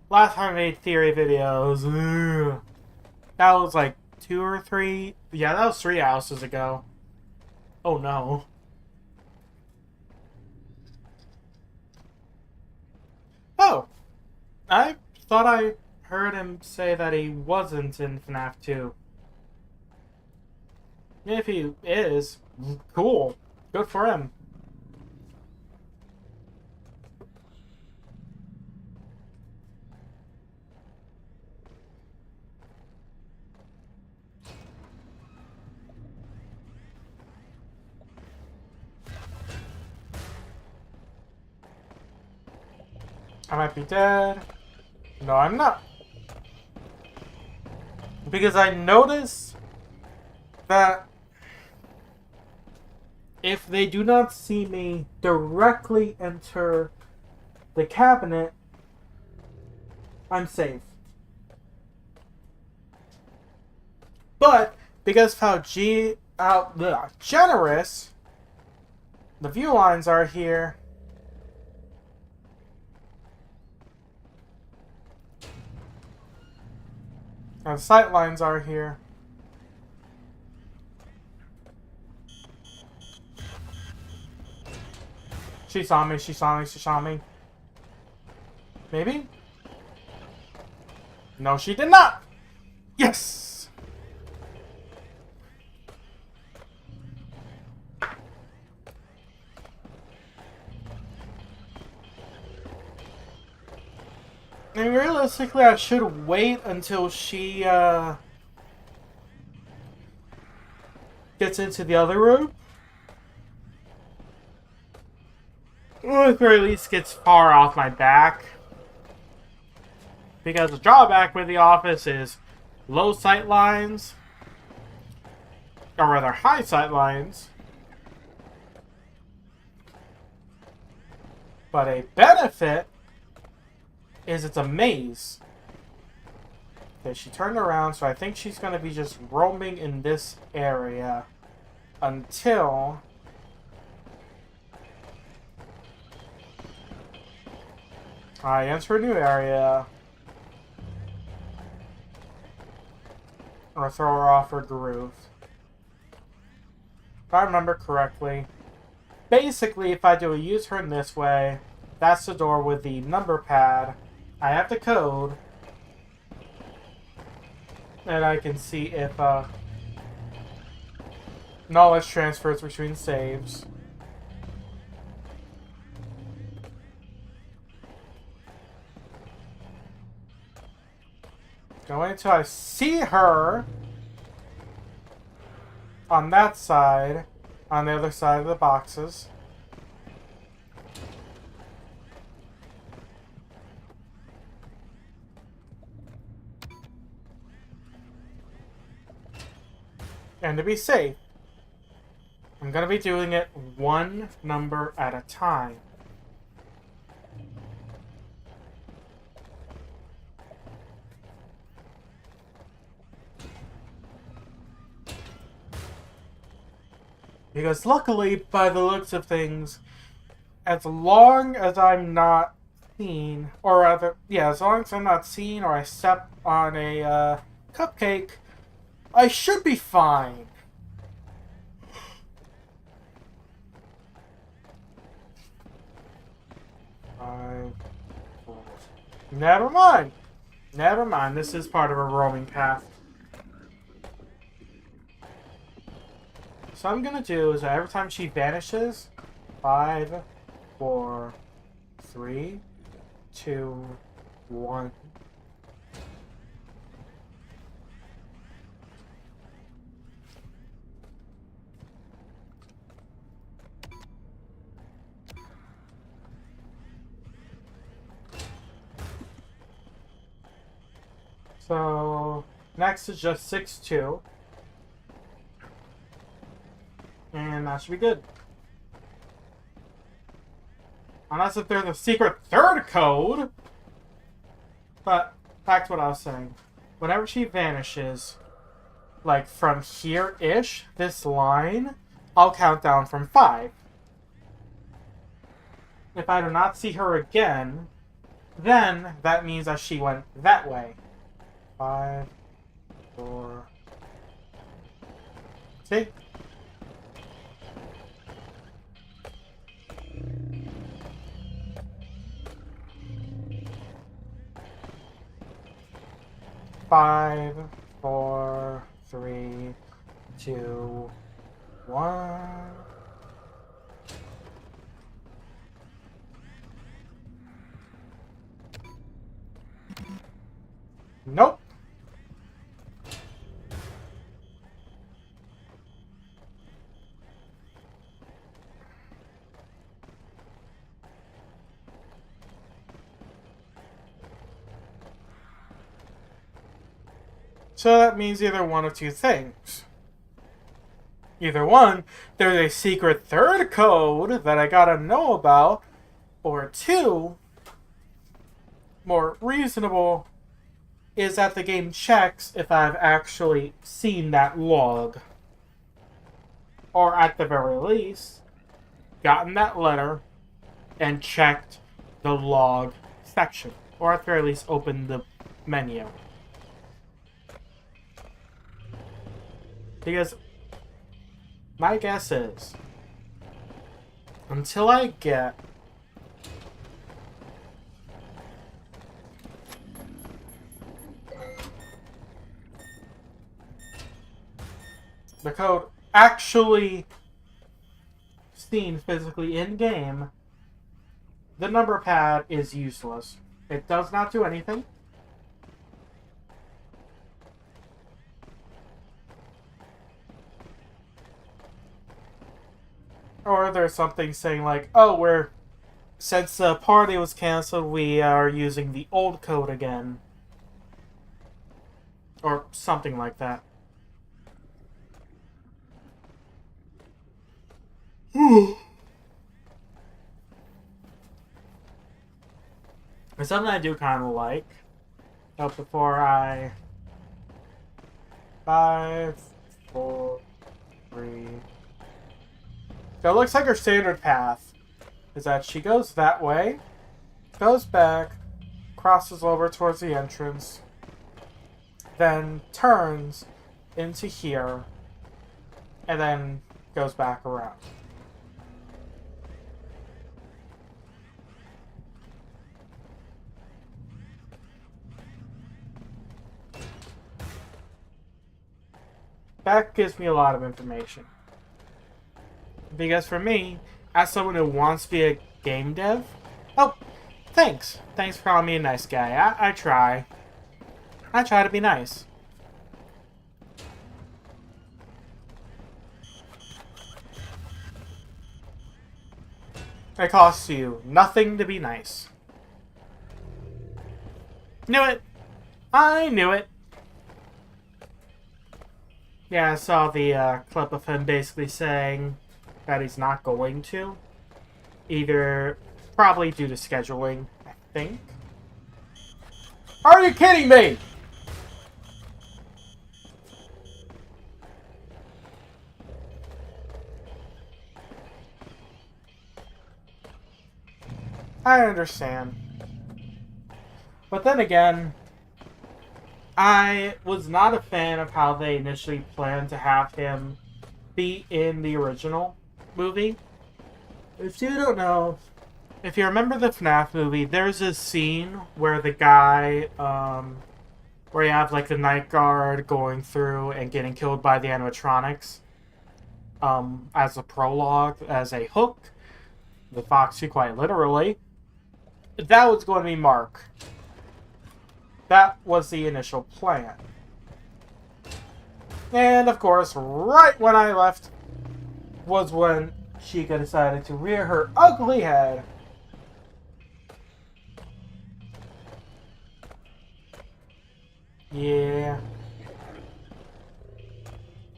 [SPEAKER 1] Last time I made theory videos, that was like 2 or 3. Yeah, that was 3 houses ago. Oh no. Oh, I thought I heard him say that he wasn't in FNAF 2. If he is, cool. Good for him. I might be dead. No, I'm not. Because I noticed that if they do not see me directly enter the cabinet, I'm safe. But because of how generous the view lines are here, and sight lines are here, she saw me, she saw me, she saw me. Maybe? No, she did not! Yes! And realistically, I should wait until she gets into the other room. Or at the very least gets far off my back. Because the drawback with the office is low sight lines, or rather high sight lines. But a benefit is it's a maze. Okay, she turned around, so I think she's going to be just roaming in this area until I enter a new area or throw her off her groove. If I remember correctly, basically if I do a U-turn this way, that's the door with the number pad. I have the code, and I can see if knowledge transfers between saves. Go until I see her on that side, on the other side of the boxes. And to be safe, I'm going to be doing it one number at a time. Because luckily, by the looks of things, as long as I'm not seen, or rather, yeah, as long as I'm not seen or I step on a cupcake, I should be fine. Never mind. Never mind. This is part of a roaming path. So what I'm gonna do is every time she vanishes, 5, 4, 3, 2, 1. So next is just 6-2. And that should be good. Unless if there's a secret third code. But back to what I was saying. Whenever she vanishes, like from here-ish, this line, I'll count down from 5. If I do not see her again, then that means that she went that way. 5, 4. See? Five, 4, 3, 2, 1. Nope. So that means either one of two things. Either one, there's a secret third code that I gotta know about, or two, more reasonable, is that the game checks if I've actually seen that log. Or at the very least, gotten that letter and checked the log section. Or at the very least, opened the menu. Because my guess is, until I get the code actually seen physically in-game, the number pad is useless. It does not do anything. Or there's something saying like, oh, since the party was canceled, we are using the old code again. Or something like that. It's something I do kind of like. Oh, before I... 5, 4, 3... So it looks like her standard path is that she goes that way, goes back, crosses over towards the entrance, then turns into here, and then goes back around. That gives me a lot of information. Because for me, as someone who wants to be a game dev... Oh, thanks. Thanks for calling me a nice guy. I try. I try to be nice. It costs you nothing to be nice. Knew it. I knew it. Yeah, I saw the clip of him basically saying that he's not going to. Either, probably due to scheduling, I think. Are you kidding me? I understand. But then again, I was not a fan of how they initially planned to have him be in the original movie. If you don't know, if you remember the FNAF movie, there's a scene where the guy, where you have like the night guard going through and getting killed by the animatronics, as a prologue, as a hook, the Foxy quite literally. That was going to be Mark. That was the initial plan. And of course, right when I left was when Chica decided to rear her ugly head. Yeah.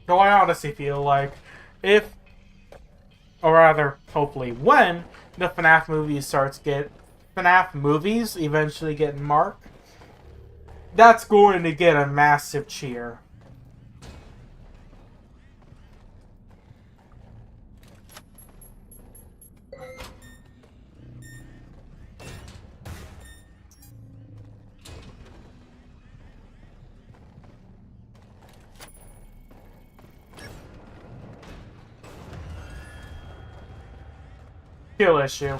[SPEAKER 1] So I honestly feel like if, or rather, hopefully when, the FNAF movies eventually get Mark, that's going to get a massive cheer. Skill issue.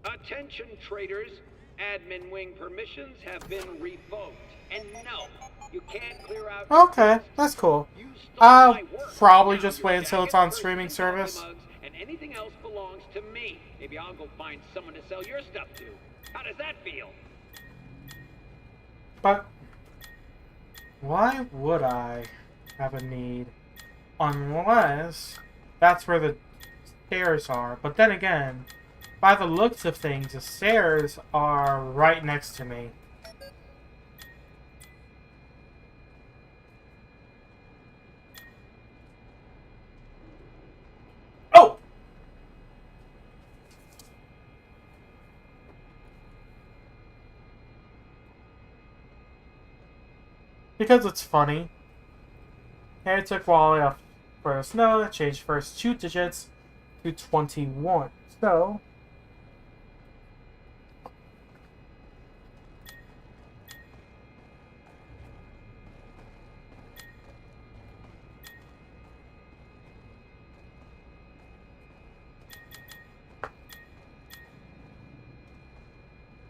[SPEAKER 5] Attention traders, admin wing permissions have been revoked. And no, you can't clear out...
[SPEAKER 1] Okay, that's cool.
[SPEAKER 5] You stole
[SPEAKER 1] I'll
[SPEAKER 5] my work.
[SPEAKER 1] probably
[SPEAKER 5] Now
[SPEAKER 1] just
[SPEAKER 5] your
[SPEAKER 1] wait until it's
[SPEAKER 5] jacket,
[SPEAKER 1] on
[SPEAKER 5] purse,
[SPEAKER 1] streaming
[SPEAKER 5] and coffee
[SPEAKER 1] service.
[SPEAKER 5] mugs, and anything else belongs to me. Maybe I'll go find someone to sell your stuff to. How does that feel?
[SPEAKER 1] But why would I have a need? Unless that's where the stairs are. But then again, by the looks of things, the stairs are right next to me. Oh! Because it's funny. And it took Wally off first note, changed first 2 digits to 21. So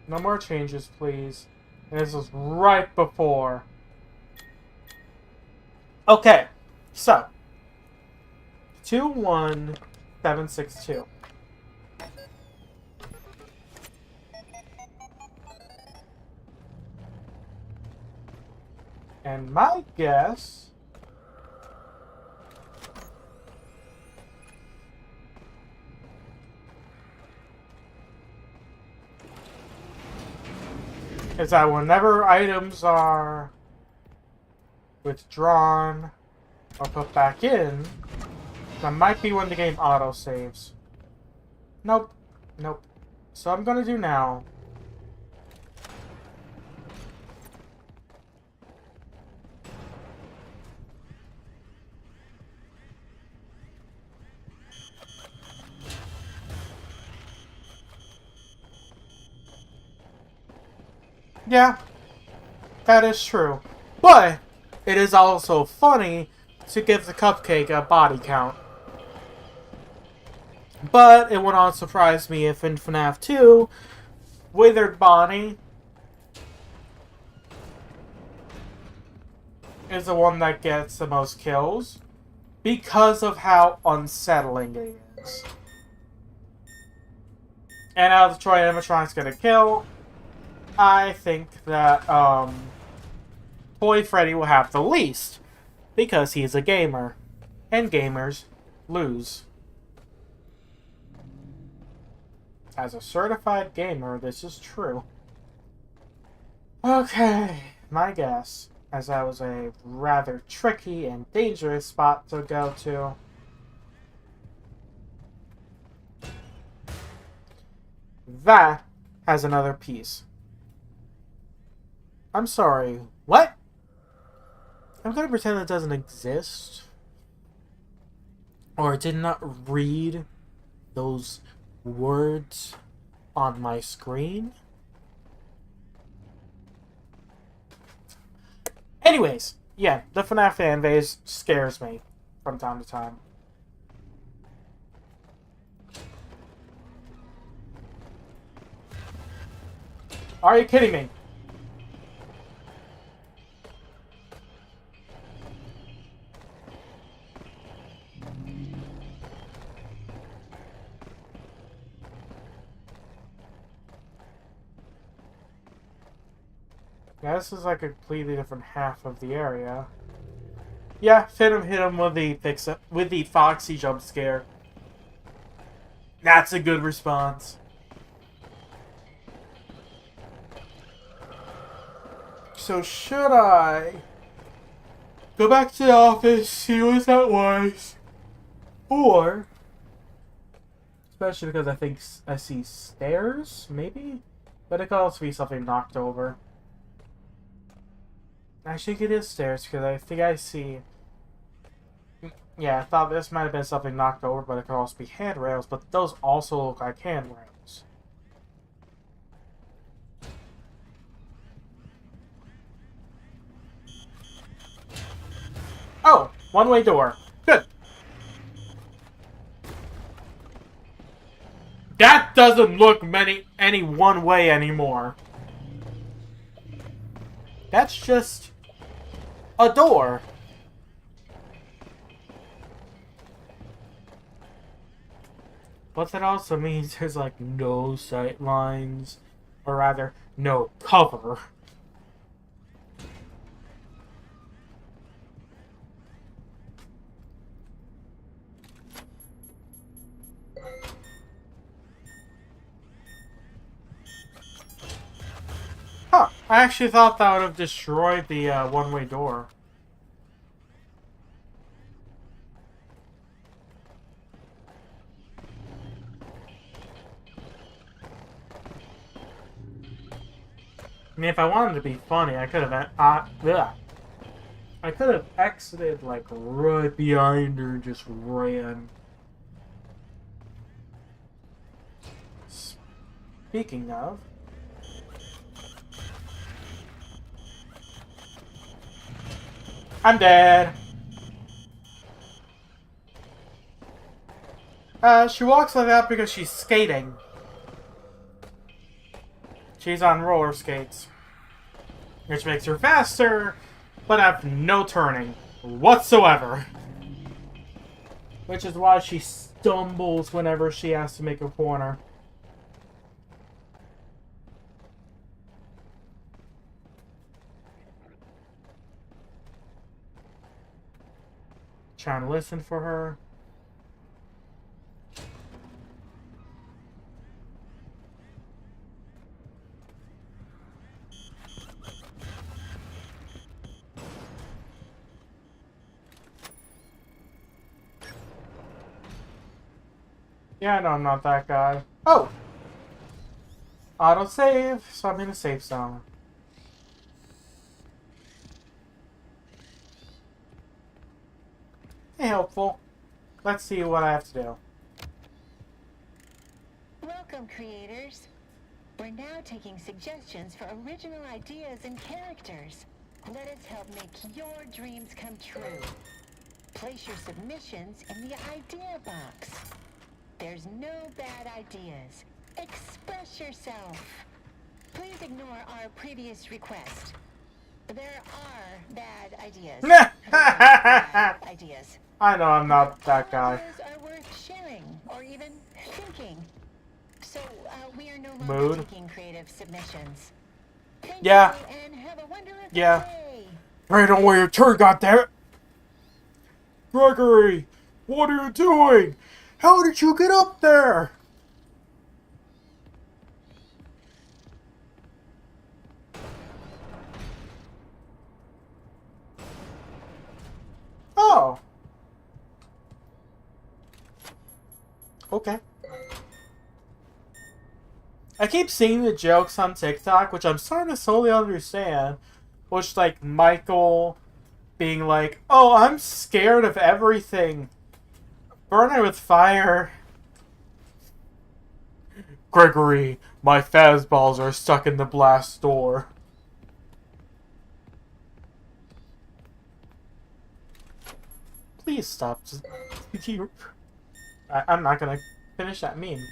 [SPEAKER 1] no more changes, please. And this was right before. Okay, so 21762. And my guess is that whenever items are withdrawn or put back in, that might be when the game auto-saves. Nope. Nope. So I'm gonna do now. Yeah, that is true. But it is also funny to give the cupcake a body count. But it would not surprise me if in FNAF 2, Withered Bonnie is the one that gets the most kills because of how unsettling it is. And out of the Troy animatronic's gonna kill, I think that Toy Freddy will have the least because he's a gamer, and gamers lose. As a certified gamer, this is true. Okay, my guess, as that was a rather tricky and dangerous spot to go to. That has another piece. I'm sorry, what? I'm gonna pretend it doesn't exist. Or did not read those words on my screen. Anyways, yeah, the FNAF fanbase scares me from time to time. Are you kidding me? Yeah, this is like a completely different half of the area. Yeah, Phantom hit him with the Foxy jump scare. That's a good response. So should I go back to the office, see what that was, or, especially because I think I see stairs, maybe, but it could also be something knocked over. I think it is stairs because I think I see. Yeah, I thought this might have been something knocked over, but it could also be handrails, but those also look like handrails. Oh, one-way door. Good. That doesn't look any one way anymore. That's just a door. But that also means there's like no sight lines, or rather, no cover. Huh, I actually thought that would have destroyed the one-way door. I mean, if I wanted to be funny, I could have I could have exited like right behind her and just ran. Speaking of, I'm dead. She walks like that because she's skating. She's on roller skates, which makes her faster, but have no turning whatsoever. Which is why she stumbles whenever she has to make a corner. Trying to listen for her. Yeah, I know I'm not that guy. Oh! Autosave, so I'm in a safe zone. Hey, helpful. Let's see what I have to do.
[SPEAKER 6] Welcome, creators. We're now taking suggestions for original ideas and characters. Let us help make your dreams come true. Place your submissions in the idea box. There's no bad ideas. Express yourself. Please ignore our previous request. There are bad ideas. Bad ideas.
[SPEAKER 1] I know I'm not that guy.
[SPEAKER 6] Ideas are worth sharing or even thinking. So, we are no longer
[SPEAKER 1] Mood.
[SPEAKER 6] taking creative submissions. Thank
[SPEAKER 1] Yeah.
[SPEAKER 6] you and have a wonderful
[SPEAKER 1] Yeah.
[SPEAKER 6] day.
[SPEAKER 1] Right on where your turn got there. Gregory, what are you doing? How did you get up there? Oh. Okay. I keep seeing the jokes on TikTok, which I'm starting to slowly understand. Which, like, Michael being like, oh, I'm scared of everything. Burn it with fire. Gregory, my fastballs are stuck in the blast door. Please stop. I'm not gonna finish that meme.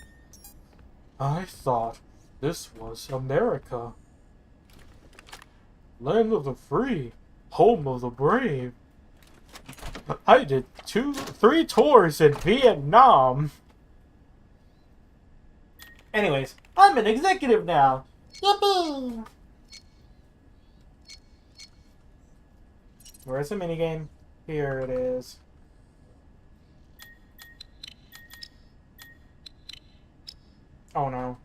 [SPEAKER 1] I thought this was America. Land of the free. Home of the brave. I did 3 tours in Vietnam. Anyways, I'm an executive now. Yippee! Where's the minigame? Here it is. Oh no.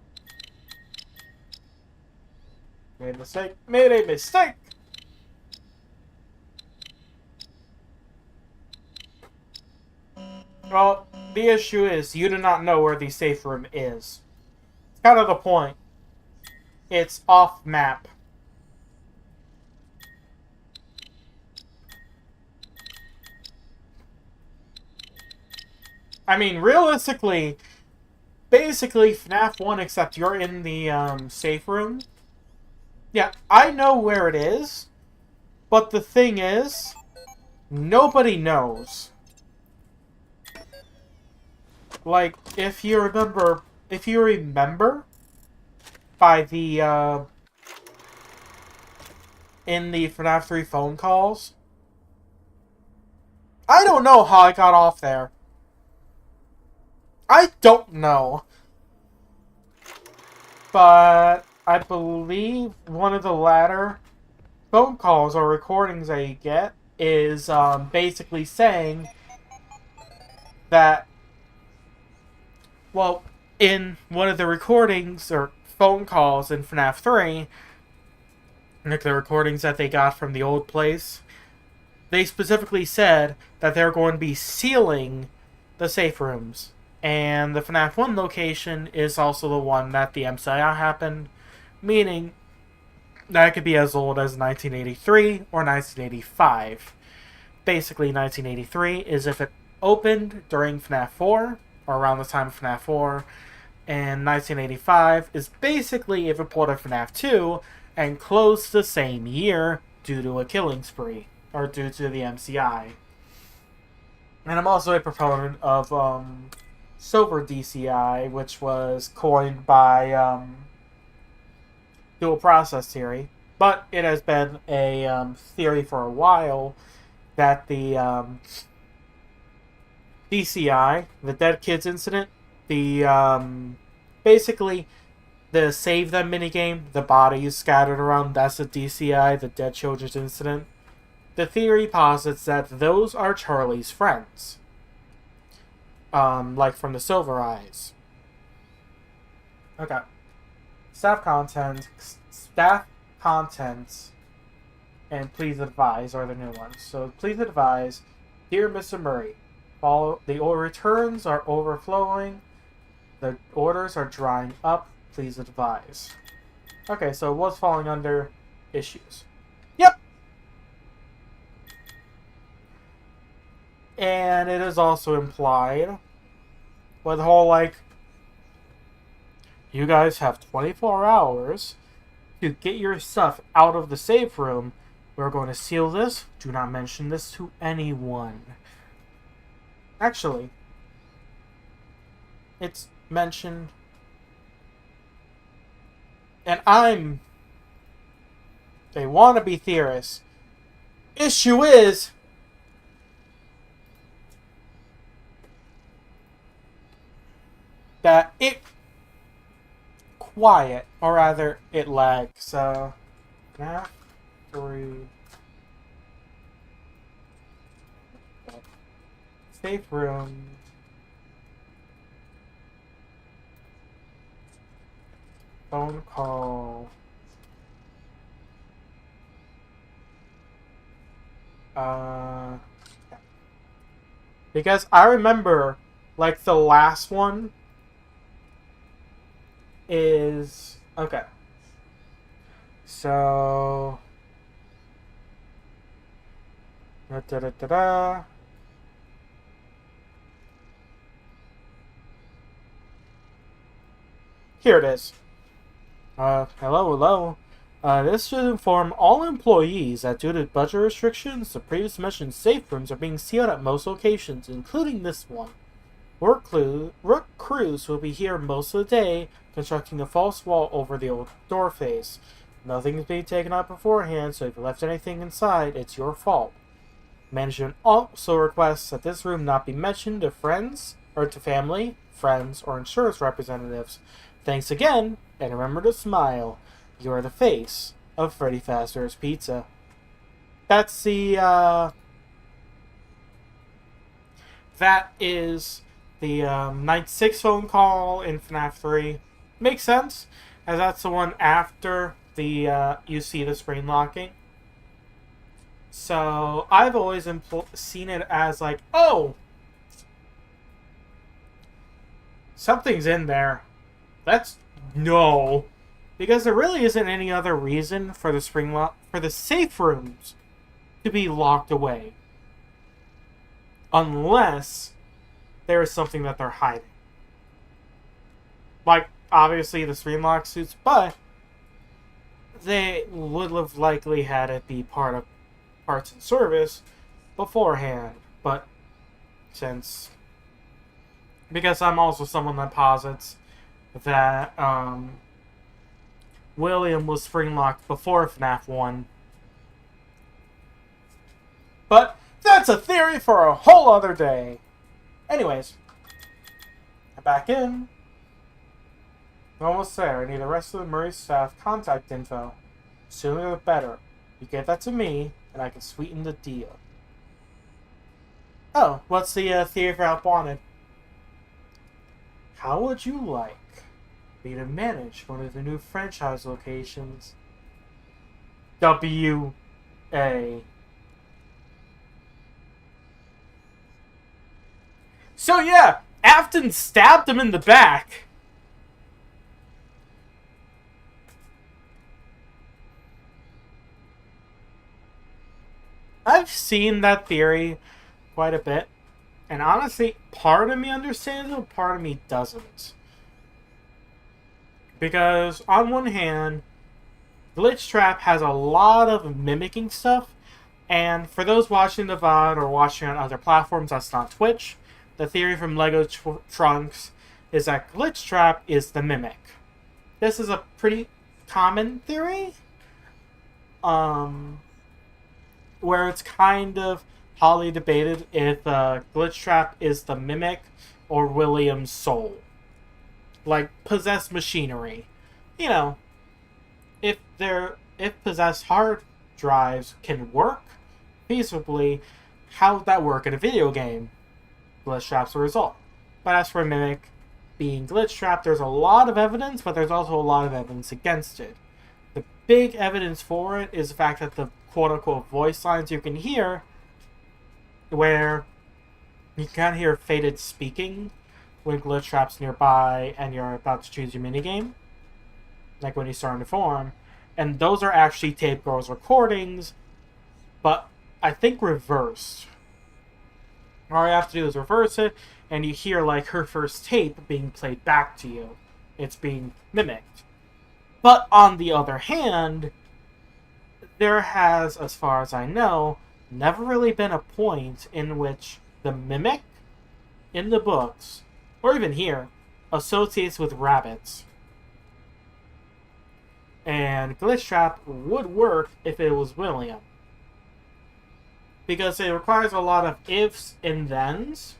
[SPEAKER 1] Made a mistake. Made a mistake! Well, the issue is you do not know where the safe room is. It's kind of the point. It's off map. I mean, realistically, basically FNAF 1, except you're in the safe room. Yeah, I know where it is, but the thing is, nobody knows. Like, if you remember by the, in the FNAF 3 phone calls, I don't know how I got off there. I don't know. But I believe one of the latter phone calls or recordings that you get is basically saying that, well, in one of the recordings or phone calls in FNAF 3, like the recordings that they got from the old place, they specifically said that they're going to be sealing the safe rooms. And the FNAF 1 location is also the one that the MCI happened, meaning that it could be as old as 1983 or 1985. Basically, 1983 is if it opened during FNAF 4, or around the time of FNAF 4, and 1985 is basically if it pulled a FNAF 2 and closed the same year due to a killing spree, or due to the MCI. And I'm also a proponent of Silver DCI, which was coined by dual process theory, but it has been a theory for a while that the DCI, the Dead Kids incident, the basically the Save Them minigame, the bodies scattered around, that's the DCI, the Dead Children's incident. The theory posits that those are Charlie's friends. Like from the Silver Eyes. Okay. Staff contents, and please advise are the new ones. So please advise, dear Mr. Murray, the returns are overflowing. The orders are drying up. Please advise. Okay, so it was falling under issues. Yep! And it is also implied with the whole, like, you guys have 24 hours to get your stuff out of the safe room. We're going to seal this. Do not mention this to anyone. Actually, it's mentioned. And I'm a wannabe theorist. Issue is, that it quiet, or rather, it lags. So, now, 3. Safe room. Phone call. Because I remember, like, the last one is... Okay. So... Da-da-da-da-da. Here it is. Hello. This should inform all employees that due to budget restrictions, the previously mentioned safe rooms are being sealed at most locations, including this one. Work crews will be here most of the day, constructing a false wall over the old door face. Nothing is being taken out beforehand, so if you left anything inside, it's your fault. Management also requests that this room not be mentioned to friends, or to family, friends, or insurance representatives. Thanks again, and remember to smile. You are the face of Freddy Fazbear's Pizza. That's the, that is the, Night 6 phone call in FNAF 3. Makes sense, as that's the one after the, you see the screen locking. So, I've always seen it as like, oh! Something's in there. No. Because there really isn't any other reason for the for the safe rooms to be locked away. Unless there is something that they're hiding. Like, obviously the screen lock suits, but they would have likely had it be part of parts and service beforehand. But since... Because I'm also someone that posits that William was screen locked before FNAF 1. But that's a theory for a whole other day. Anyways, I'm back in. Almost there. I need the rest of the Murray staff contact info. Sooner the better. You get that to me, and I can sweeten the deal. Oh, what's the theory for Help Wanted? How would you like me to manage one of the new franchise locations? W.A. So yeah, Afton stabbed him in the back. I've seen that theory quite a bit. And honestly, part of me understands it, part of me doesn't. Because, on one hand, Glitchtrap has a lot of mimicking stuff. And for those watching the VOD or watching on other platforms that's not Twitch, the theory from Lego Trunks is that Glitchtrap is the mimic. This is a pretty common theory. Where it's kind of hotly debated if Glitchtrap is the mimic or William's soul. Like possessed machinery. You know, if possessed hard drives can work feasibly, how would that work in a video game? Glitchtrap's the result. But as for mimic being Glitchtrap, there's a lot of evidence, but there's also a lot of evidence against it. The big evidence for it is the fact that the quote-unquote voice lines you can hear, where you can't hear Fated speaking, when Glitchtrap's nearby and you're about to choose your minigame. Like when he's starting to form. And those are actually Tape Girl's recordings, but I think reversed. All you have to do is reverse it, and you hear like her first tape being played back to you. It's being mimicked. But on the other hand, there has, as far as I know, never really been a point in which the mimic in the books, or even here, associates with rabbits. And Glitchtrap would work if it was William. Because it requires a lot of ifs and thens.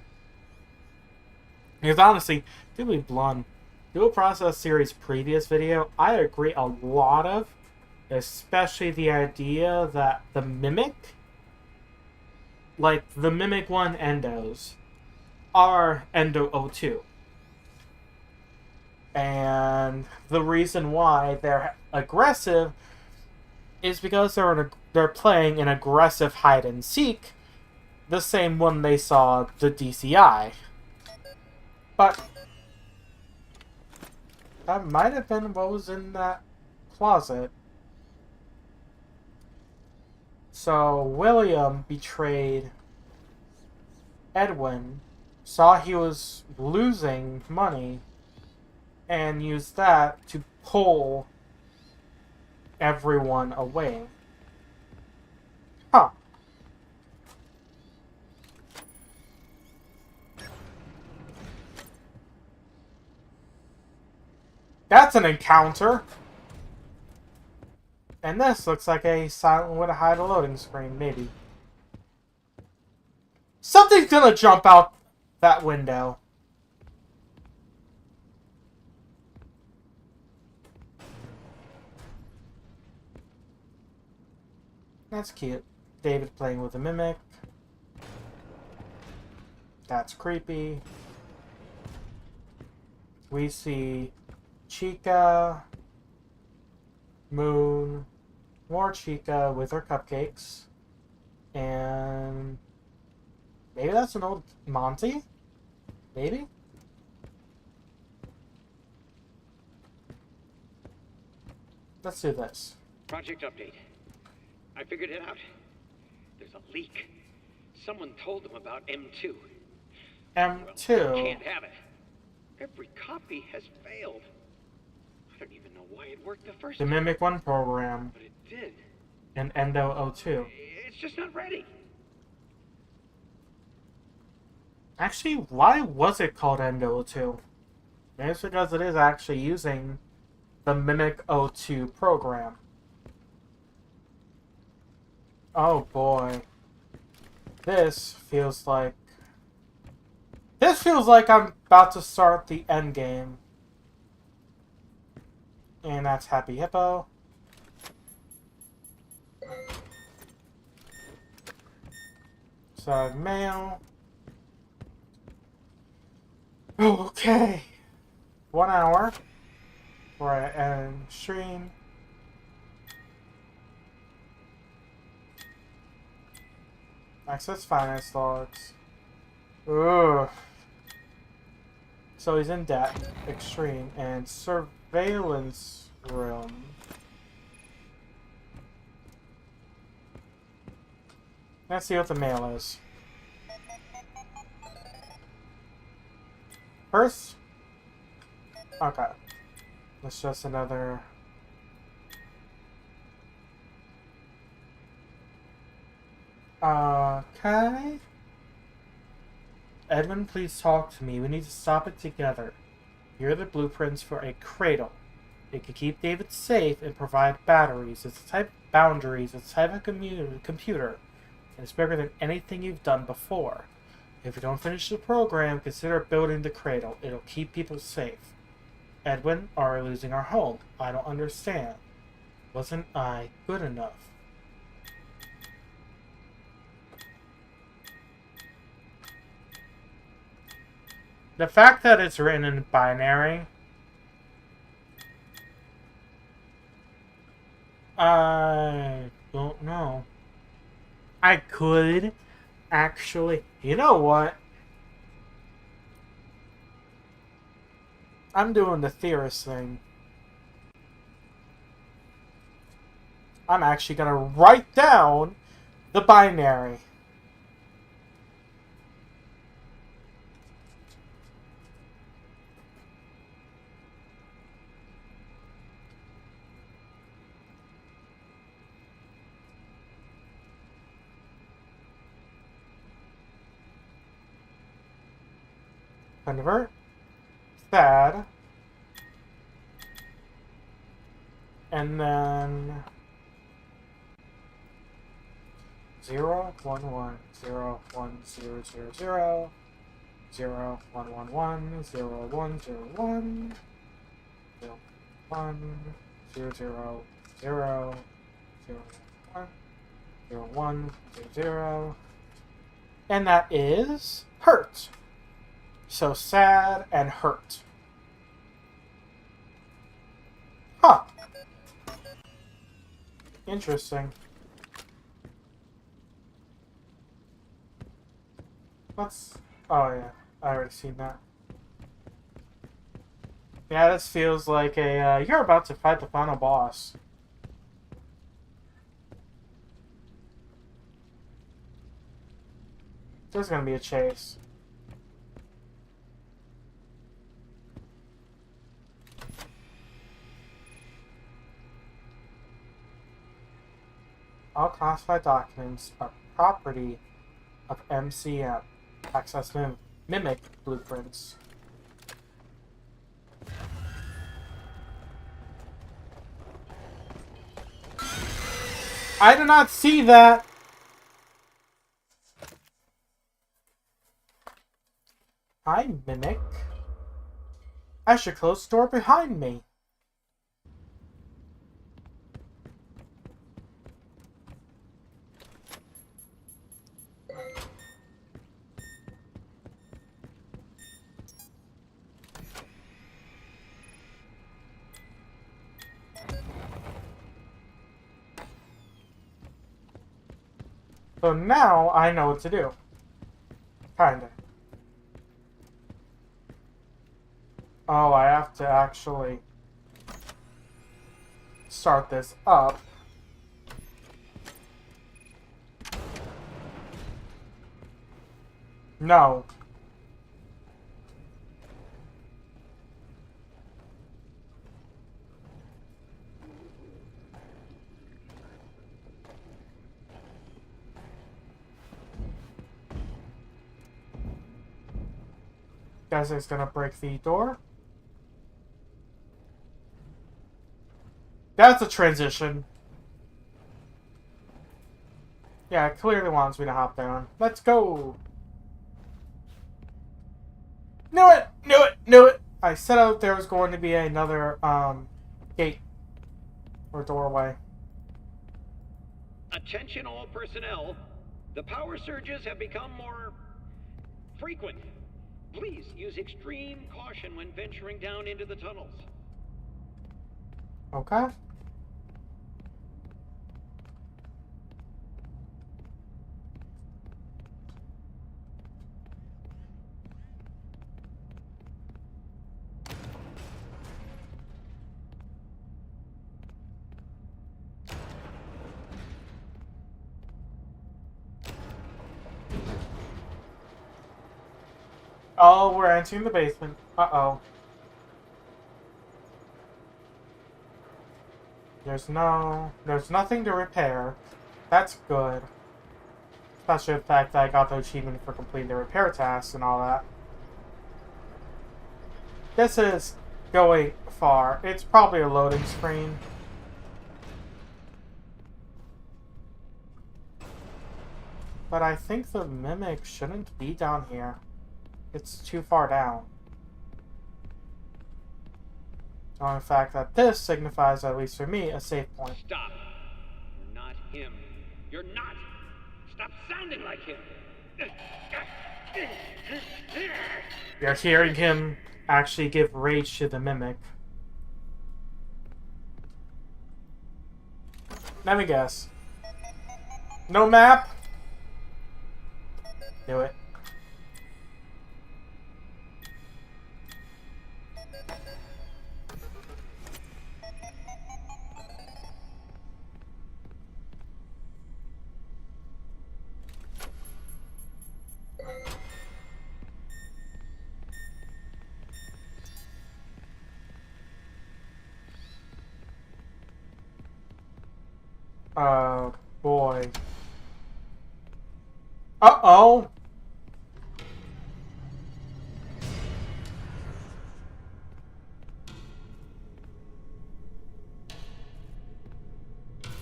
[SPEAKER 1] Because honestly, to be blunt, Dual Process Series' previous video, I agree a lot of, especially the idea that the Mimic, like the Mimic 1 Endos, are Endo 02. And the reason why they're aggressive is because they're playing an aggressive hide and seek, the same one they saw the DCI. But that might have been what was in that closet. So William betrayed Edwin, saw he was losing money, and used that to pull everyone away. Huh. That's an encounter! And this looks like a Silent Would Hide a loading screen, maybe. Something's gonna jump out that window. That's cute. David playing with a mimic. That's creepy. We see Chica, Moon, more Chica with her cupcakes, and maybe that's an old Monty? Maybe? Let's do this.
[SPEAKER 5] Project update. I figured it out. There's a leak. Someone told them about M2.
[SPEAKER 1] M2.
[SPEAKER 5] Well, can't have it. Every copy has failed. I don't even know why it worked the first
[SPEAKER 1] The
[SPEAKER 5] time.
[SPEAKER 1] Mimic 1 program.
[SPEAKER 5] But it did.
[SPEAKER 1] And Endo 02.
[SPEAKER 5] It's just not ready.
[SPEAKER 1] Actually, why was it called Endo 02? Maybe it's because it is actually using the Mimic 02 program. Oh boy. This feels like I'm about to start the end game. And that's Happy Hippo. Side mail. Okay. 1 hour for an stream. Access finance logs. Ugh. So he's in debt. Extreme. And surveillance room. Let's see what the mail is. First? Okay. It's just another... Okay. Edwin, please talk to me. We need to stop it together. Here are the blueprints for a cradle. It can keep David safe and provide batteries. It's a type of boundaries. It's a type of computer. And it's bigger than anything you've done before. If you don't finish the program, consider building the cradle. It'll keep people safe. Edwin, are we losing our home? I don't understand. Wasn't I good enough? The fact that it's written in binary, I don't know. I could actually, you know what? I'm doing the theorist thing. I'm actually gonna write down the binary. Convert. Sad. And then 0, 1, 1, 0, 1, 0, 0, 0, 0, 1, 1, 1, 0, 1, 0, 1, 0, 1, 0, 0, 0, 0, 1, 0, 1, 0, 0. And that is hurt. So sad and hurt. Huh. Interesting. Let's... Oh yeah, I already seen that. Yeah, this feels like a, you're about to fight the final boss. There's gonna be a chase. All classified documents are property of MCM. Access mimic blueprints. I do not see that. Hi, Mimic. I should close the door behind me. So now I know what to do. Kinda. Oh, I have to actually start this up. No. Guess it's gonna break the door. That's a transition. Yeah, it clearly wants me to hop down. Let's go! Knew it! Knew it! Knew it! I said out there was going to be another, gate. Or doorway.
[SPEAKER 5] Attention all personnel. The power surges have become more frequent. Please use extreme caution when venturing down into the tunnels.
[SPEAKER 1] Okay. Oh, we're entering the basement. Uh-oh. There's nothing to repair. That's good. Especially the fact that I got the achievement for completing the repair tasks and all that. This is going far. It's probably a loading screen. But I think the Mimic shouldn't be down here. It's too far down. On the fact that this signifies, at least for me, a safe point.
[SPEAKER 5] Stop. You're not him. You're not. Stop sounding like him.
[SPEAKER 1] You're hearing him actually give rage to the Mimic. Let me guess. No map? Knew it. Boy. Uh-oh!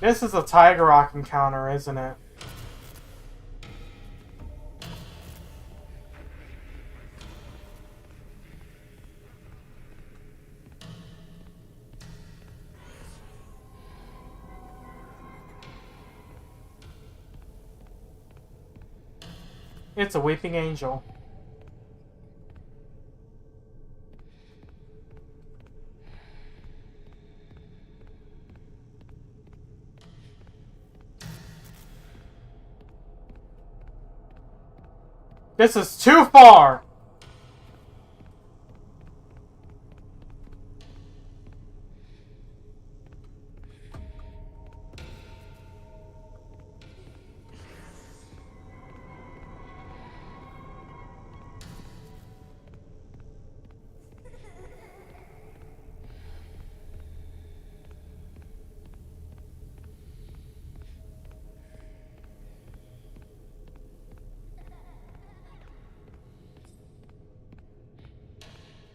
[SPEAKER 1] This is a Tiger Rock encounter, isn't it? It's a weeping angel. This is too far!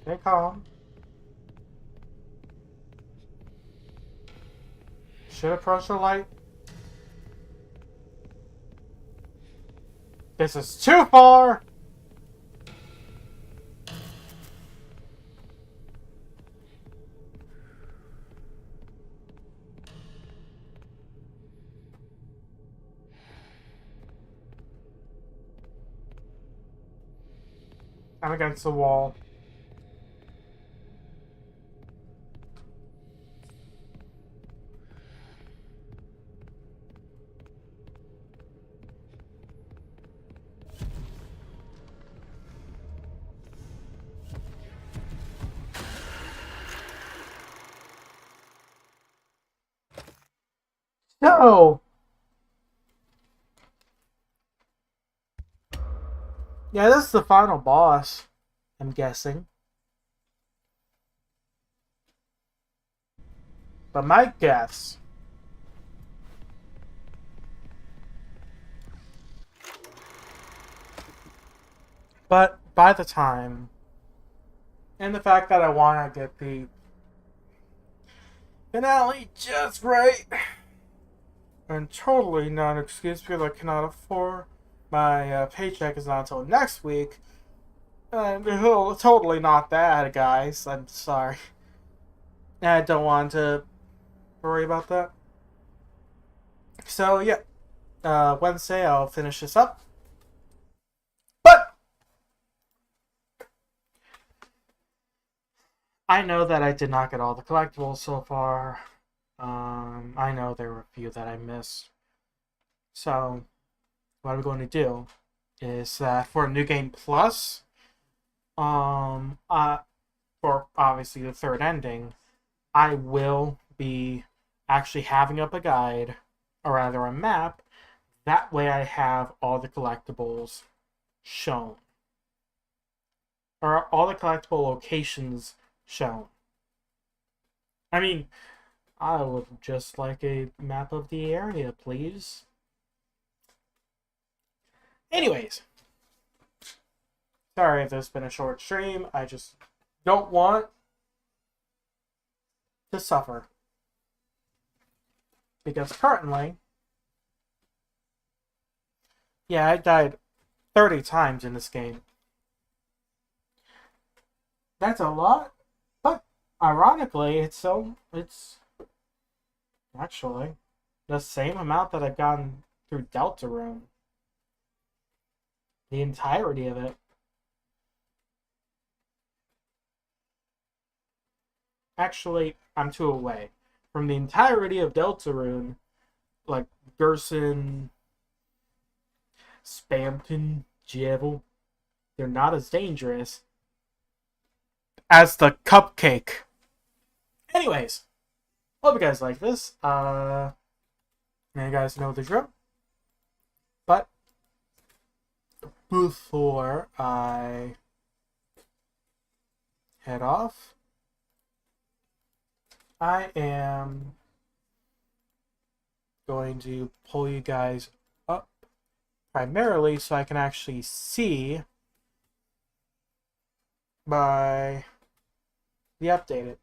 [SPEAKER 1] Stay calm. Should approach the light. This is too far! I'm against the wall. No! Yeah, this is the final boss, I'm guessing. But my guess... But by the time... And the fact that I want to get the finale just right... And totally not an excuse because I cannot afford... My paycheck is not until next week. And totally not that, guys. I'm sorry. I don't want to worry about that. So, yeah. Wednesday, I'll finish this up. But I know that I did not get all the collectibles so far. I know there were a few that I missed. So, what I'm going to do is that for New Game Plus, for obviously the third ending, I will be actually having up a guide, or rather a map. That way I have all the collectibles shown. Or all the collectible locations shown. I mean, I would just like a map of the area, please. Anyways. Sorry if this has been a short stream. I just don't want to suffer. Because currently... Yeah, I died 30 times in this game. That's a lot, but ironically, it's actually the same amount that I've gotten through Deltarune. The entirety of it. Actually, I'm 2 away. From the entirety of Deltarune, like Gerson, Spamton, Jevil, they're not as dangerous as the cupcake. Anyways, hope you guys like this. You guys know the drill. But before I head off, I am going to pull you guys up primarily so I can actually see by the updated.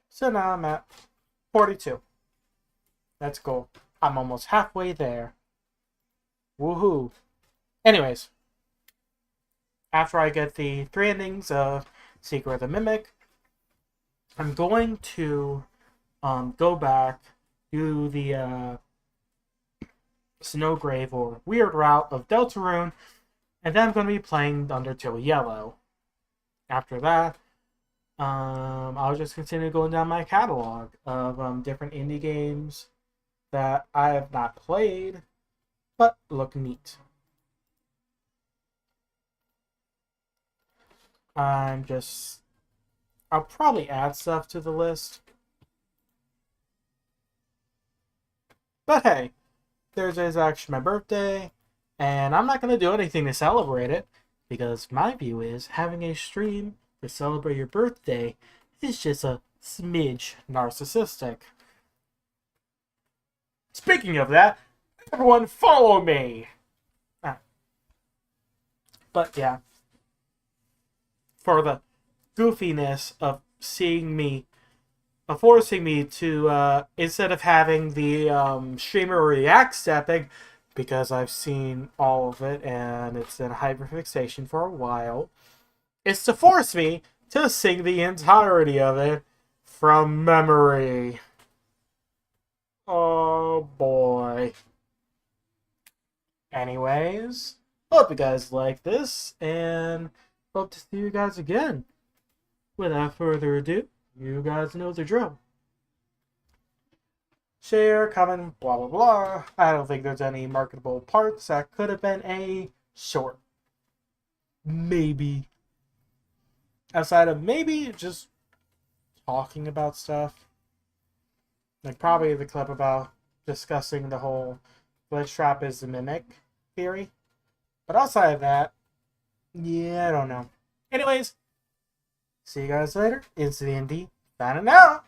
[SPEAKER 1] So now I'm at 42. That's cool. I'm almost halfway there. Woohoo. Anyways, after I get the 3 endings of Secret of the Mimic, I'm going to go back, do the Snowgrave or Weird Route of Deltarune, and then I'm going to be playing Undertale Yellow. After that, I'll just continue going down my catalog of different indie games that I have not played, but look neat. I'll probably add stuff to the list. But hey, Thursday is actually my birthday, and I'm not going to do anything to celebrate it, because my view is having a stream to celebrate your birthday is just a smidge narcissistic. Speaking of that, everyone follow me! But yeah, for the goofiness of forcing me to, instead of having the streamer react stepping, because I've seen all of it and it's in hyperfixation for a while, it's to force me to sing the entirety of it from memory. Oh boy. Anyways, hope you guys like this, and hope to see you guys again. Without further ado, you guys know the drill. Share, comment, blah blah blah. I don't think there's any marketable parts. That could have been a short. Maybe. Outside of maybe just talking about stuff. Like probably the clip about discussing the whole Glitch Trap is the Mimic theory. But outside of that, yeah, I don't know. Anyways, see you guys later. It's the ND. Signing out.